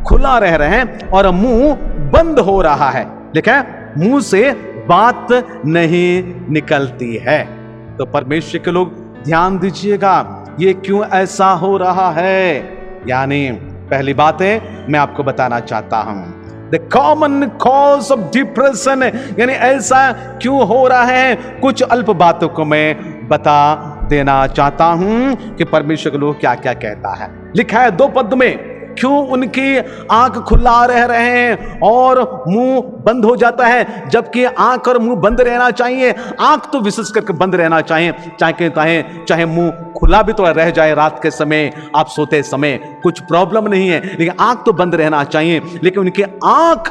खुला रह रहे हैं और मुंह बंद हो रहा है। लिखा है मुंह से बात नहीं निकलती है। तो परमेश्वर के लोग ध्यान दीजिएगा, ये क्यों ऐसा हो रहा है। यानी पहली बात है मैं आपको बताना चाहता हूं, the common cause of depression, यानी ऐसा क्यों हो रहा है। कुछ अल्प बातों को मैं बता देना चाहता हूं कि परमेश्वर के लोग क्या क्या कहता है। लिखा है 2 पद में, क्यों उनकी आंख खुला रह रहे हैं और मुंह बंद हो जाता है, जबकि आंख और मुंह बंद रहना चाहिए। आंख तो विशेष करके बंद रहना चाहिए, चाहे मुंह खुला भी तो रह जाए रात के समय, आप सोते समय कुछ प्रॉब्लम नहीं है, लेकिन आंख तो बंद रहना चाहिए। लेकिन उनकी आंख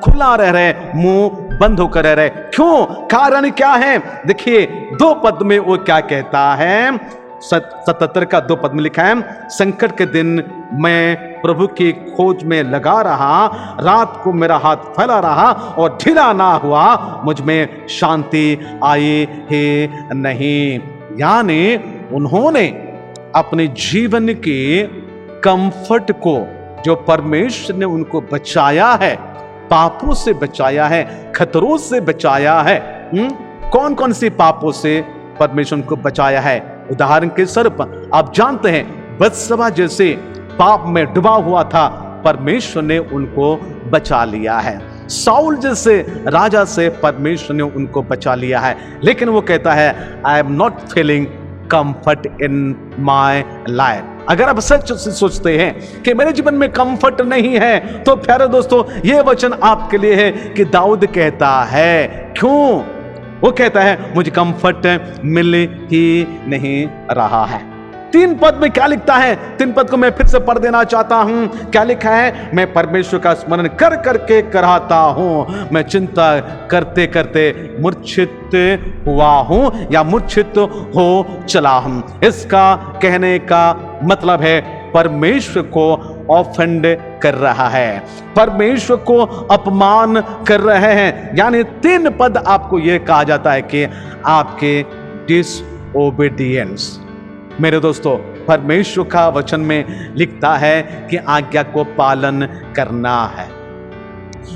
खुला रह रहे, मुंह बंद होकर रह रहे, क्यों? कारण क्या है? देखिए 2 पद में वो क्या कहता है। 77 का 2 पद में लिखा है, संकट के दिन मैं प्रभु की खोज में लगा रहा, रात को मेरा हाथ फैला रहा और ढीला ना हुआ, मुझ में शांति आई ही नहीं। यानी उन्होंने अपने जीवन के कंफर्ट को, जो परमेश्वर ने उनको बचाया है, पापों से बचाया है, खतरों से बचाया है। कौन कौन से पापों से परमेश्वर उनको बचाया है? उदाहरण के स्वरूप आप जानते हैं बत्सबा जैसे पाप में डूबा हुआ था, परमेश्वर ने उनको बचा लिया है। साउल जैसे राजा से परमेश्वर ने उनको बचा लिया है। लेकिन वो कहता है I am not feeling comfort in my life. अगर आप सच से सोचते हैं कि मेरे जीवन में कंफर्ट नहीं है, तो प्यारे दोस्तों ये वचन आपके लिए है कि दाऊद कहता है, क्यों? वो कहता है मुझे कंफर्ट मिल ही नहीं रहा है। 3 पद में क्या लिखता है? 3 पद को मैं फिर से पढ़ देना चाहता हूं। क्या लिखा है? मैं परमेश्वर का स्मरण कर करके कराता हूं, मैं चिंता करते करते मूर्छित हुआ हूं या मूर्छित हो चला हूं। इसका कहने का मतलब है परमेश्वर को ऑफेंड कर रहा है, परमेश्वर को अपमान कर रहे हैं। यानी 3 पद आपको यह कहा जाता है कि आपके डिसओबीडियंस। मेरे दोस्तों, परमेश्वर का वचन में लिखता है कि आज्ञा को पालन करना है।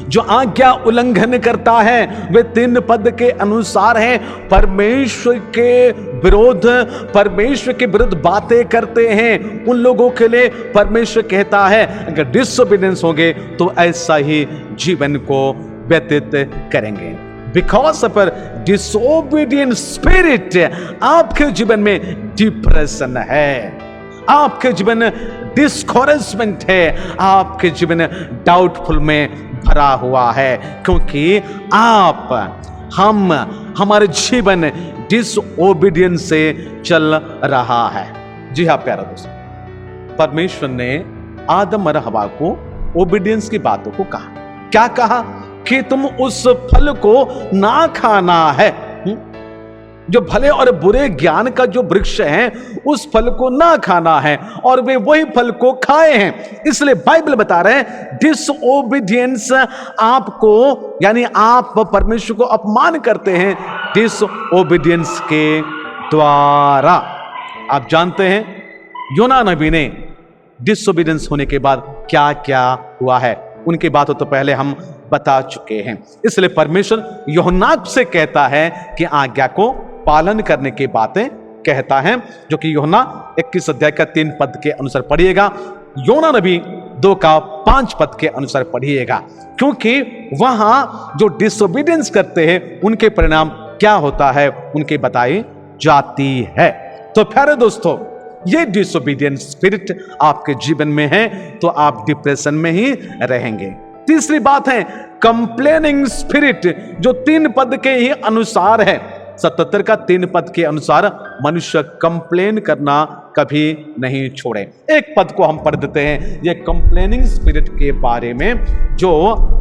जो आज्ञा उल्लंघन करता है वे 3 पद के अनुसार है परमेश्वर के विरोध, परमेश्वर के विरुद्ध बातें करते हैं। उन लोगों के लिए परमेश्वर कहता है अगर डिसोबीडियंस होंगे तो ऐसा ही जीवन को व्यतीत करेंगे। बिकॉज ऑफ डिसोबीडियंट स्पिरिट आपके जीवन में डिप्रेशन है, आपके जीवन डिस्करेजमेंट है, आपके जीवन डाउटफुल में भरा हुआ है, क्योंकि हमारे जीवन डिसओबीडियंस से चल रहा है। जी हाँ प्यारा दोस्तों, परमेश्वर ने आदम और हवा को ओबीडियंस की बातों को कहा। क्या कहा? कि तुम उस फल को ना खाना है। जो भले और बुरे ज्ञान का जो वृक्ष है उस फल को ना खाना है, और वे वही फल को खाए हैं। इसलिए बाइबल बता रहे हैं डिसओबीडियंस आपको, यानी आप परमेश्वर को अपमान करते हैं डिसओबीडियंस के द्वारा। आप जानते हैं योना नबी ने डिसओबीडियंस होने के बाद क्या क्या हुआ है, उनकी बातों तो पहले हम बता चुके हैं। इसलिए परमेश्वर यूहन्ना से कहता है कि आज्ञा को पालन करने की बातें कहता है, जो कि यूहन्ना 21 अध्याय का 3 पद के अनुसार पढ़िएगा, योना नबी 2 का 5 पद के अनुसार पढ़िएगा, क्योंकि वहां जो डिसोबीडियंस करते हैं उनके परिणाम क्या होता है उनके बताई जाती है। तो प्यारे दोस्तों, ये डिसोबीडियंट स्पिरिट आपके जीवन में है तो आप डिप्रेशन में ही रहेंगे। तीसरी बात है कंप्लेनिंग स्पिरिट, जो 3 पद के ही अनुसार है। 77 का 3 पद के अनुसार मनुष्य कंप्लेन करना कभी नहीं छोड़े। एक पद को हम पढ़ देते हैं ये कंप्लेनिंग स्पिरिट के बारे में, जो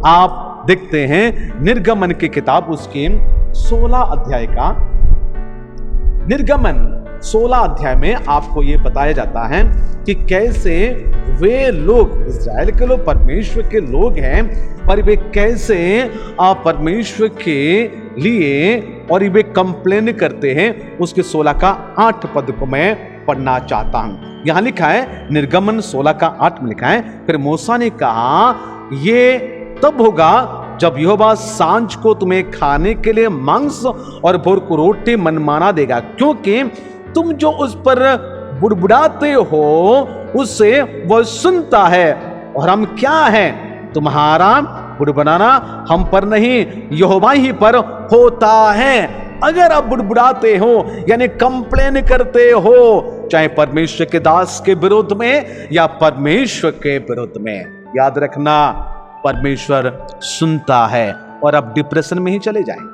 आप देखते हैं निर्गमन की किताब उसकी 16 अध्याय का, निर्गमन 16 अध्याय में आपको यह बताया जाता है कि कैसे वे लोग, इस्राएल के लोग परमेश्वर के लोग हैं, पर वे कैसे परमेश्वर के लिए और वे कंप्लेन करते हैं। उसके 16 का 8 पद को मैं पढ़ना चाहता हूं। यहां लिखा है निर्गमन 16 का 8 में लिखा है, फिर मूसा ने कहा ये तब होगा जब यहोवा सांझ को तुम्हें खाने के लिए मांस और भोर को रोटी मनमाना देगा, क्योंकि तुम जो उस पर बुड़बुड़ाते हो उससे वह सुनता है, और हम क्या हैं? तुम्हारा बुड़बुड़ाना हम पर नहीं यहोवा ही पर होता है। अगर आप बुड़बुड़ाते हो यानी कंप्लेन करते हो, चाहे परमेश्वर के दास के विरोध में या परमेश्वर के विरोध में, याद रखना परमेश्वर सुनता है और आप डिप्रेशन में ही चले जाएंगे।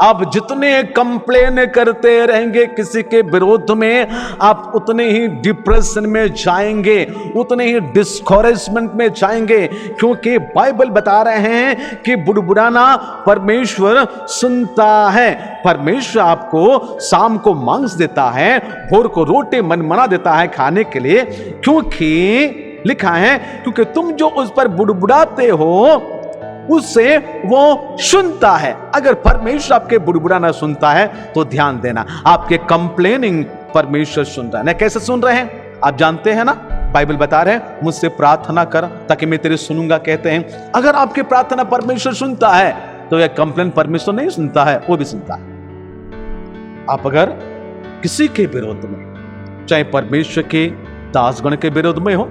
आप जितने कंप्लेन करते रहेंगे किसी के विरोध में, आप उतने ही डिप्रेशन में जाएंगे, उतने ही डिस्करेजमेंट में जाएंगे, क्योंकि बाइबल बता रहे हैं कि बुड़बुड़ाना परमेश्वर सुनता है। परमेश्वर आपको शाम को मांस देता है, भोर को रोटी मनमना देता है खाने के लिए, क्योंकि लिखा है क्योंकि तुम जो उस पर बुड़बुड़ाते हो उससे वो सुनता है। अगर परमेश्वर आपके बुड़बुड़ाना सुनता है तो ध्यान देना, आपके कंप्लेनिंग परमेश्वर सुन रहा है ना। कैसे सुन रहे हैं आप जानते हैं ना, बाइबल बता रहे हैं मुझसे प्रार्थना कर ताकि मैं तेरे सुनूंगा, कहते हैं। अगर आपकी प्रार्थना परमेश्वर सुनता है तो यह कंप्लेन परमेश्वर नहीं सुनता है, वो भी सुनता है। आप अगर किसी के विरोध में, चाहे परमेश्वर के दासगण के विरोध में हो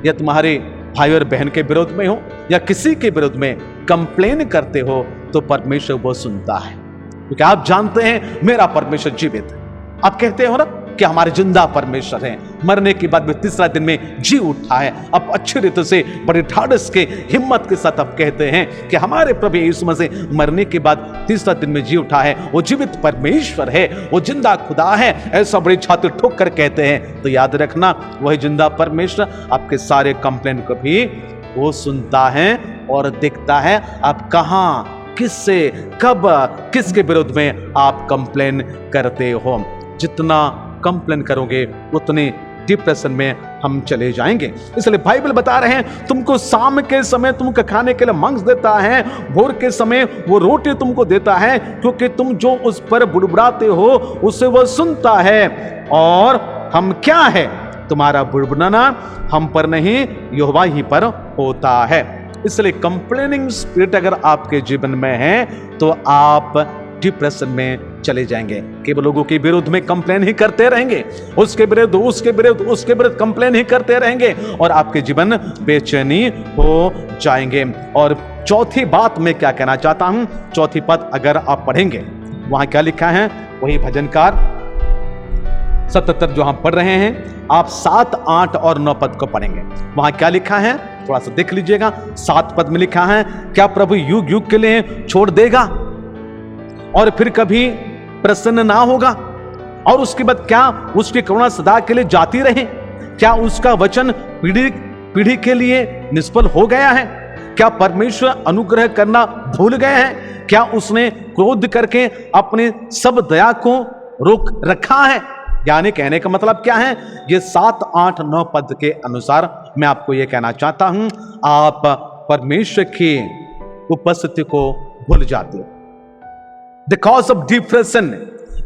या तुम्हारे भाई और बहन के विरोध में हो या किसी के विरोध में कंप्लेन करते हो, तो परमेश्वर वो सुनता है, क्योंकि आप जानते हैं मेरा परमेश्वर जीवित है। आप कहते हो ना कि हमारे जिंदा परमेश्वर हैं, मरने के बाद भी तीसरा दिन में जी उठा है। अब अच्छी रीति से बड़े ढाढ़स के हिम्मत के साथ अब कहते हैं कि हमारे प्रभु यीशु मसीह मरने के बाद तीसरा दिन में जी उठा है, वो जीवित परमेश्वर है, वो जिंदा खुदा है, ऐसा बड़ी छाती ठोक कर कहते हैं। तो याद रखना, वही जिंदा परमेश्वर आपके सारे कंप्लेंट को भी वो सुनता है और देखता है आप कहां, किससे, कब, किसके विरुद्ध में आप कंप्लेन करते हो। जितना कंप्लेन करोगे उतने डिप्रेशन में हम चले जाएंगे। इसलिए बाइबल बता रहे हैं, तुमको शाम के समय तुमको खाने के लिए मांस देता है, भोर के समय वो रोटी तुमको देता है, क्योंकि तुम जो उस पर बुड़बुड़ाते हो उसे वो सुनता है। और हम क्या है, तुम्हारा बुड़बुड़ाना हम पर नहीं, यहोवा ही पर होता है। इसलिए कंप्लेनिंग स्पिरिट अगर आपके जीवन में है तो आप डिप्रेशन में चले जाएंगे। केवल लोगों के विरुद्ध में कंप्लेन ही करते रहेंगे, उसके विरुद्ध उसके विरुद्ध उसके विरुद्ध कंप्लेन ही करते रहेंगे और आपके जीवन बेचैनी हो जाएंगे। और चौथी बात मैं क्या कहना चाहता हूं, चौथी पद अगर आप पढ़ेंगे, वहां क्या लिखा है, वही भजनकार 77 जो हम पढ़ रहे हैं, आप 7, 8 और 9 पद को पढ़ेंगे। वहां क्या लिखा है थोड़ा सा देख लीजिएगा। 7 पद में लिखा है, क्या प्रभु युग युग के लिए छोड़ देगा और फिर कभी प्रसन्न ना होगा? और उसके बाद क्या उसकी करुणा सदा के लिए जाती रहे? क्या उसका वचन पीढ़ी पीढ़ी के लिए निष्फल हो गया है? क्या परमेश्वर अनुग्रह करना भूल गए हैं? क्या उसने क्रोध करके अपने सब दया को रोक रखा है? यानी कहने का मतलब क्या है, ये 7, 8, 9 पद के अनुसार मैं आपको ये कहना चाहता हूं, आप परमेश्वर की उपस्थिति को भूल जाते हो। द कॉज ऑफ डिप्रेशन,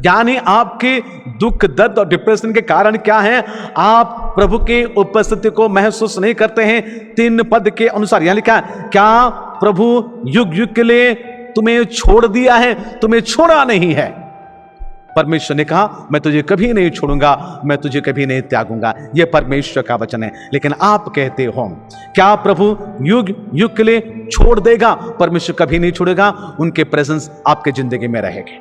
यानी आपके दुख दर्द और डिप्रेशन के कारण क्या है, आप प्रभु की उपस्थिति को महसूस नहीं करते हैं। 3 पद के अनुसार यानी क्या प्रभु युग युग के लिए तुम्हें छोड़ दिया है? तुम्हें छोड़ा नहीं है। परमेश्वर ने कहा, मैं तुझे कभी नहीं छोड़ूंगा, मैं तुझे कभी नहीं त्यागूंगा। यह परमेश्वर का वचन है। लेकिन आप कहते हो, क्या प्रभु युग युग के लिए छोड़ देगा? परमेश्वर कभी नहीं छोड़ेगा, उनके प्रेजेंस आपके जिंदगी में रहेगी।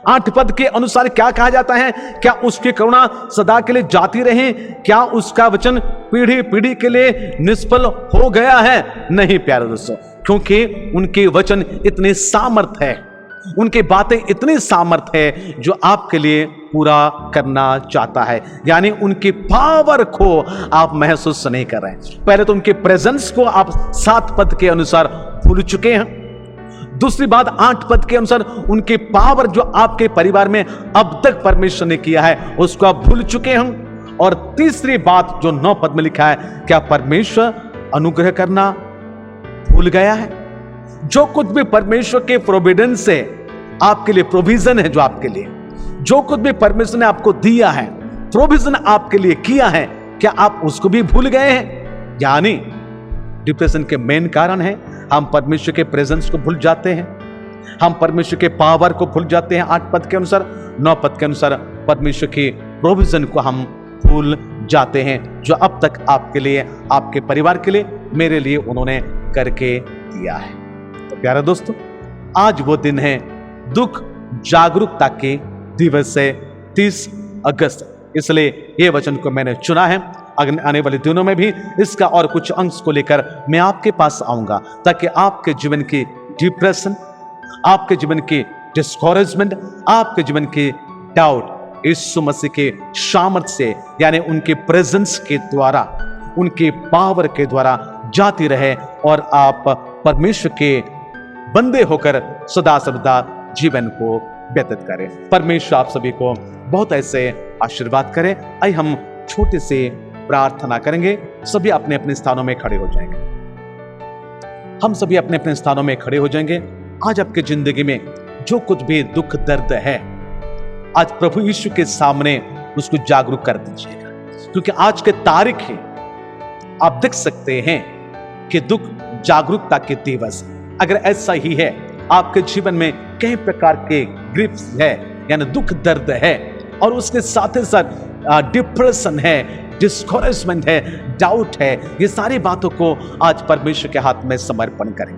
8 पद के अनुसार क्या कहा जाता है, क्या उसकी करुणा सदा के लिए जाती रहे? क्या उसका वचन पीढ़ी पीढ़ी के लिए निष्फल हो गया है? नहीं प्यारे दोस्तों, क्योंकि उनके वचन इतने सामर्थ है, उनकी बातें इतनी सामर्थ है जो आपके लिए पूरा करना चाहता है। यानी उनकी पावर को आप महसूस नहीं कर रहे हैं। पहले तो उनके प्रेजेंस को आप 7 पद के अनुसार भूल चुके हैं। दूसरी बात, 8 पद के अनुसार उनकी पावर जो आपके परिवार में अब तक परमेश्वर ने किया है उसको आप भूल चुके हैं। और तीसरी बात जो 9 पद में लिखा है, क्या परमेश्वर अनुग्रह करना भूल गया है? जो कुछ भी परमेश्वर के प्रोविडेंस से आपके लिए प्रोविजन है, जो आपके लिए जो कुछ भी परमेश्वर ने आपको दिया है, प्रोविजन आपके लिए किया है, क्या आप उसको भी भूल गए हैं? यानी डिप्रेशन के मेन कारण है हम परमेश्वर के प्रेजेंस को भूल जाते हैं, हम परमेश्वर के पावर को भूल जाते हैं। 8 पद के अनुसार, 9 पद के अनुसार परमेश्वर के प्रोविजन को हम भूल जाते हैं, जो अब तक आपके लिए, आपके परिवार के लिए, मेरे लिए उन्होंने करके दिया है। तो प्यारे दोस्तों, आज वो दिन है, दुख जागरूकता के दिवस है, 30 अगस्त। इसलिए ये वचन को मैंने चुना है। आने वाले दिनों में भी इसका और कुछ अंश को लेकर मैं आपके पास आऊंगा, ताकि आपके जीवन की डिप्रेशन, आपके जीवन की डिस्करेजमेंट, आपके जीवन की डाउट यीशु मसीह के सामर्थ्य से, यानी उनके प्रेजेंस के द्वारा, उनके पावर के द्वारा जाती रहे और आप परमेश्वर के बंदे होकर सदा सर्वदा जीवन को व्यतीत करें। परमेश्वर आप सभी को बहुत ऐसे आशीर्वाद करे। आइए हम छोटे से प्रार्थना करेंगे। सभी अपने अपने स्थानों में खड़े हो जाएंगे। हम सभी अपने अपने स्थानों में खड़े हो जाएंगे। आज आपकी जिंदगी में जो कुछ भी दुख दर्द है, आज प्रभु यीशु के सामने उसको जागरूक कर दीजिएगा, क्योंकि आज के तारीख है, आप देख सकते हैं कि दुख जागरूकता के दिवस। अगर ऐसा ही है, आपके जीवन में कई प्रकार के ग्रिप्स है, यानी दुख दर्द है, और उसके साथ ही साथ डिप्रेशन है, डिस्करेजमेंट है, डाउट है, ये सारी बातों को आज परमेश्वर के हाथ में समर्पण करें।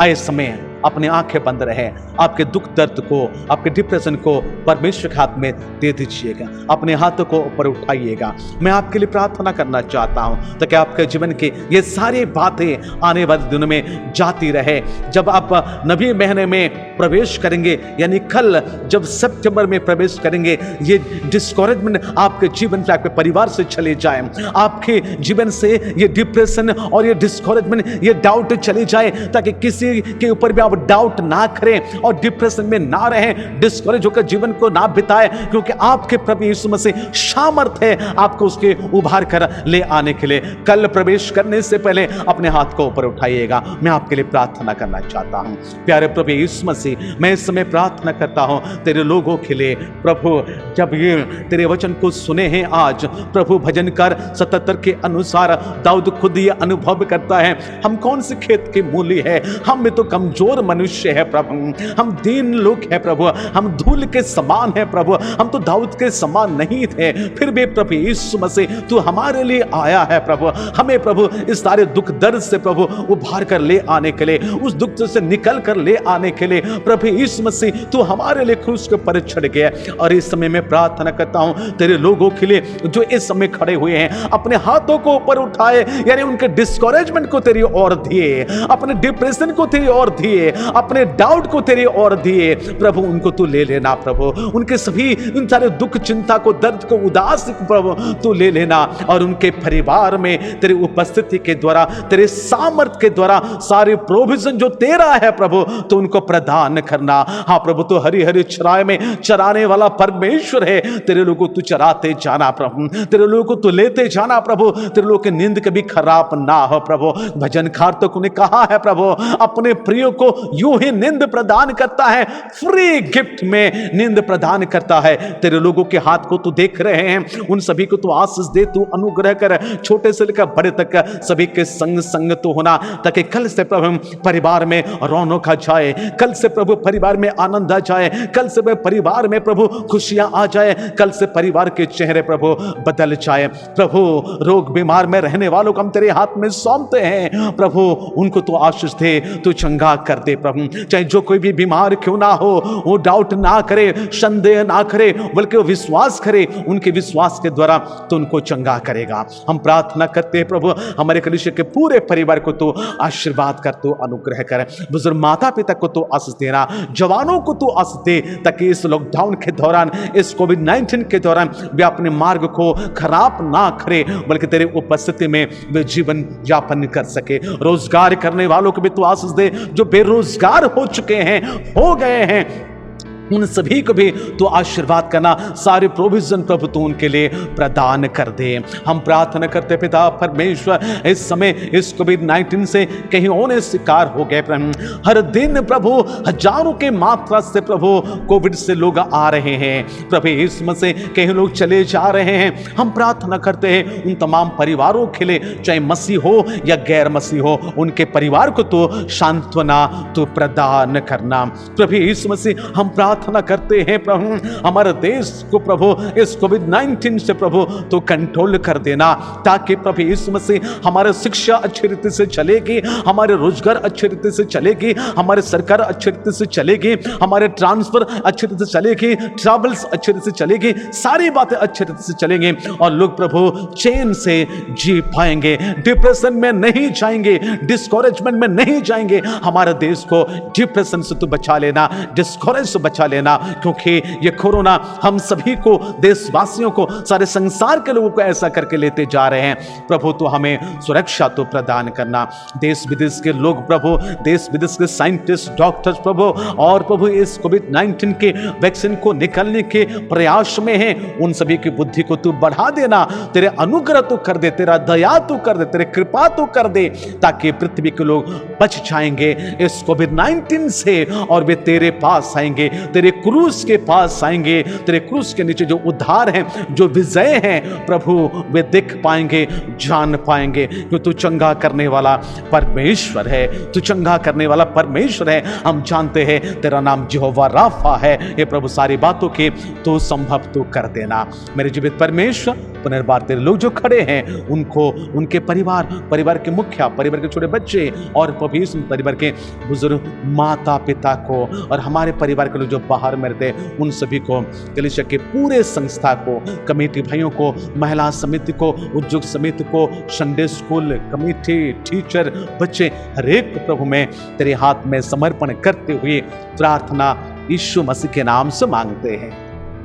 आए समय अपनी आंखें बंद रहे, आपके दुख दर्द को, आपके डिप्रेशन को परमेश्वर के हाथ में दे दीजिएगा, अपने हाथों को ऊपर उठाइएगा। मैं आपके लिए प्रार्थना करना चाहता हूं ताकि आपके जीवन की ये सारी बातें आने वाले दिनों में जाती रहे। जब आप नवी महीने में प्रवेश करेंगे, यानी कल जब सितंबर में प्रवेश करेंगे, ये डिस्करेजमेंट आपके जीवन से, आपके परिवार से चले जाए, आपके जीवन से ये डिप्रेशन और ये डिस्करेजमेंट, ये डाउट चले जाए, ताकि किसी के ऊपर भी आप डाउट ना करें और डिप्रेशन में ना रहें, डिस्करेज होकर जीवन को ना बिताएं, क्योंकि आपके प्रभु यीशु मसीह सामर्थ्य है आपको उसके उभार कर ले आने के लिए। कल प्रवेश करने से पहले अपने हाथ को ऊपर उठाइएगा। मैं आपके लिए प्रार्थना करना चाहता हूं। प्यारे प्रभु यीशु मसीह, मैं इस समय प्रार्थना करता हूं तेरे लोगों के लिए। प्रभु, जब ये तेरे वचन को सुने हैं आज, प्रभु भजनकार 77 के अनुसार दाऊद खुद ये अनुभव करता है, हम कौन से खेत के मूली है, हम में तो कमजोर मनुष्य है प्रभु, हम दीन लोग है प्रभु, हम धूल के समान है प्रभु, हम तो दाऊद के समान नहीं थे, फिर भी प्रभु यीशु मसीह तू हमारे लिए आया है प्रभु। हमें प्रभु इस सारे दुख दर्द से प्रभु उभार कर ले आने के लिए, उस दुख से निकल कर ले आने के लिए प्रभु यीशु मसीह तू हमारे लिए क्रूस के ऊपर चढ़ गया। और इस समय मैं प्रार्थना करता हूं तेरे लोगों के लिए जो इस समय खड़े हुए हैं, अपने हाथों को ऊपर उठाए, यानी उनके डिस्करेजमेंट को तेरी ओर दिए, अपने डिप्रेशन को तेरी ओर दिए, अपने डाउट को तेरी ओर दिए प्रभु, उनको तू ले लेना प्रभु, उनके सभी उन सारे दुख, चिंता को, दर्द को, उदास प्रभु तू ले लेना, और उनके परिवार में तेरी उपस्थिति के द्वारा, तेरे सामर्थ के द्वारा सारे प्रोविजन जो तेरा है प्रभु तो उनको प्रदान करना। हाँ प्रभु, तो हरी हरी चराय में चराने वाला परमेश्वर है, तेरे लोगों को तू चराते जाना प्रभु, तेरे लोगों को तू लेते जाना प्रभु, तेरे लोगों की नींद कभी खराब ना हो प्रभु। भजनकार तो ने कहा है प्रभु, अपने प्रिय को यूं ही नींद प्रदान करता है, फ्री गिफ्ट में नींद प्रदान करता है। तेरे लोगों के हाथ को तू देख रहे हैं, उन सभी को तू आशीष दे, तू अनुग्रह कर, छोटे से लेकर बड़े तक सभी के संग संग तो होना, ताकि कल से प्रभु परिवार में रौनक आ जाए, कल से प्रभु परिवार में आनंद आ जाए, कल से परिवार में प्रभु खुशियां आ जाए, कल से परिवार के चेहरे प्रभु बदल जाए। प्रभु रोग बीमार में रहने वालों को हम तेरे हाथ में सौंपते हैं प्रभु, उनको तो आशीष दे, तो चंगा कर दे प्रभु। चाहे जो कोई भी बीमार क्यों ना हो, वो डाउट ना करे, संदेह ना करे, बल्कि वो विश्वास करे, उनके विश्वास के द्वारा तो उनको चंगा करेगा। हम प्रार्थना करते हैं प्रभु, हमारे कलीसिया के पूरे परिवार को तो आशीर्वाद कर, तो अनुग्रह कर, बुजुर्ग माता पिता को तो आशीष देना, जवानों को तो आशीष दे, ताकि इस लॉकडाउन के दौरान, इस कोविड-19 के दौरान वे अपने मार्ग को खराब ना करे, बल्कि तेरे उपस्थिति में वे जीवन यापन कर सके। रोजगार करने वालों को भी तू आशीष दे, जो बेरोजगार हो चुके हैं, हो गए हैं, उन सभी को भी तो आशीर्वाद करना, सारे प्रोविजन प्रभु तू उनके लिए प्रदान कर दे। हम प्रार्थना करते पिता परमेश्वर, इस समय इस कोविड-19 से कहीं होने शिकार हो गए प्रभु, हर दिन प्रभु हजारों के मात्रा से प्रभु कोविड से लोग आ रहे हैं प्रभु, इसमें से कहीं लोग चले जा रहे हैं। हम प्रार्थना करते हैं उन तमाम परिवारों के लिए, चाहे मसीह हो या गैर मसीह हो, उनके परिवार को तो सांत्वना तो प्रदान करना प्रभु यीशु मसीह। हम प्रार्थना करते हैं प्रभु, हमारे देश को प्रभु इस कोविड-19 से प्रभु तो कंट्रोल कर देना, ताकि प्रभु यीशु मसीह हमारे शिक्षा अच्छी रीति से चलेगी, हमारे रोजगार अच्छी रीति से चलेगी, हमारे सरकार अच्छी रीति से चलेगी, हमारे ट्रांसफर अच्छी रीति से चलेगी, ट्रैवल्स अच्छी रीति से चलेगी, सारी बातें अच्छी रीति से चलेंगी, और लोग प्रभु चैन से जी पाएंगे, डिप्रेशन में नहीं जाएंगे, डिस्करेजमेंट में नहीं जाएंगे। हमारे देश को डिप्रेशन से तो बचा लेना, डिस्करेज से बचा लेना, क्योंकि ये कोरोना हम सभी को, देशवासियों को, सारे संसार के लोगों को ऐसा करके लेते जा रहे हैं प्रभु। तो हमें सुरक्षा तो प्रदान करना, देश विदेश के लोग प्रभु, देश विदेश के साइंटिस्ट, डॉक्टर्स प्रभु, और प्रभु इस कोविड-19 के वैक्सीन को निकालने के प्रयास में हैं, उन सभी की बुद्धि को तू बढ़ा देना, तेरे अनुग्रह तो कर दे, तेरा दया तो कर दे, तेरे कृपा तो कर दे, ताकि पृथ्वी के लोग बच जाएंगे इस कोविड-19 से, और वे तेरे पास आएंगे, तेरे क्रूस के पास आएंगे, तेरे क्रूस के नीचे जो उद्धार है, जो विजय है प्रभु, वे देख पाएंगे, जान पाएंगे कि तू चंगा करने वाला परमेश्वर है, तू चंगा करने वाला परमेश्वर है। हम जानते हैं तेरा नाम यहोवा राफा है। ये प्रभु सारी बातों के तो संभव तो कर देना मेरे जीवित परमेश्वर। पुनर्बार तेरे लोग जो खड़े हैं उनको, उनके परिवार के मुखिया, परिवार के छोटे बच्चे और प्रभु परिवार के बुजुर्ग माता पिता को और हमारे परिवार के लोग जो बाहर में रहते हैं उन सभी को, कलीसिया के पूरे संस्था को, कमेटी भाइयों को, महिला समिति को, उद्योग समिति को, संडे स्कूल कमेटी, टीचर, बच्चे, हर एक प्रभु में तेरे हाथ में समर्पण करते हुए प्रार्थना यीशु मसीह के नाम से मांगते हैं,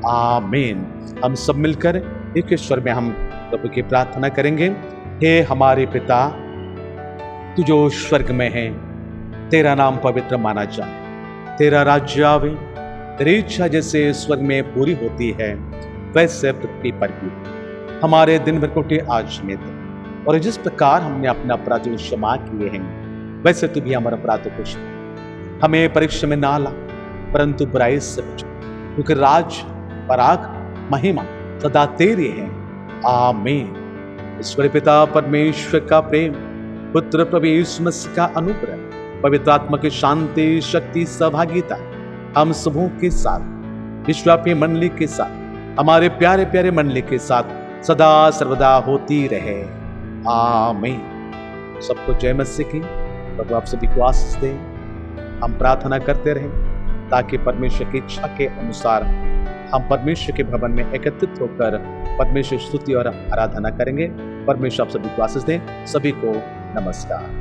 आमीन। हम सब मिलकर एक ईश्वर में हम प्रभु की प्रार्थना करेंगे। हे हमारे पिता, तू जो स्वर्ग में है, तेरा नाम पवित्र माना जाए, तेरा राज्य आवे, तेरी इच्छा जैसे स्वर्ग में पूरी होती है वैसे पृथ्वी पर भी। हमारे दिन भर को आज में दे, और जिस प्रकार हमने अपने अपराधों को क्षमा किए हैं वैसे तू भी हमारे अपराधों को क्षमा। हमें परीक्षा में ना ला, परंतु बुराई से बचा, क्योंकि राज, पराग, महिमा सदा तेरी है, आमीन। ईश्वर पिता परमेश्वर का प्रेम, पुत्र प्रभु यीशु मसीह का अनुग्रह, पवित्र आत्मा की शांति, शक्ति, सहभागिता हम सबों के साथ, विश्वव्यापी मंडली के साथ, हमारे प्यारे प्यारे मंडली के साथ सदा सर्वदा होती रहे, आमीन। सबको जय मसीह की। प्रभु आप सभी को आशीष दे। हम प्रार्थना करते रहें ताकि परमेश्वर की इच्छा के अनुसार हम परमेश्वर के भवन में एकत्रित होकर परमेश्वर स्तुति और आराधना करेंगे। परमेश्वर आप सभी को आशीष दें। सभी को नमस्कार।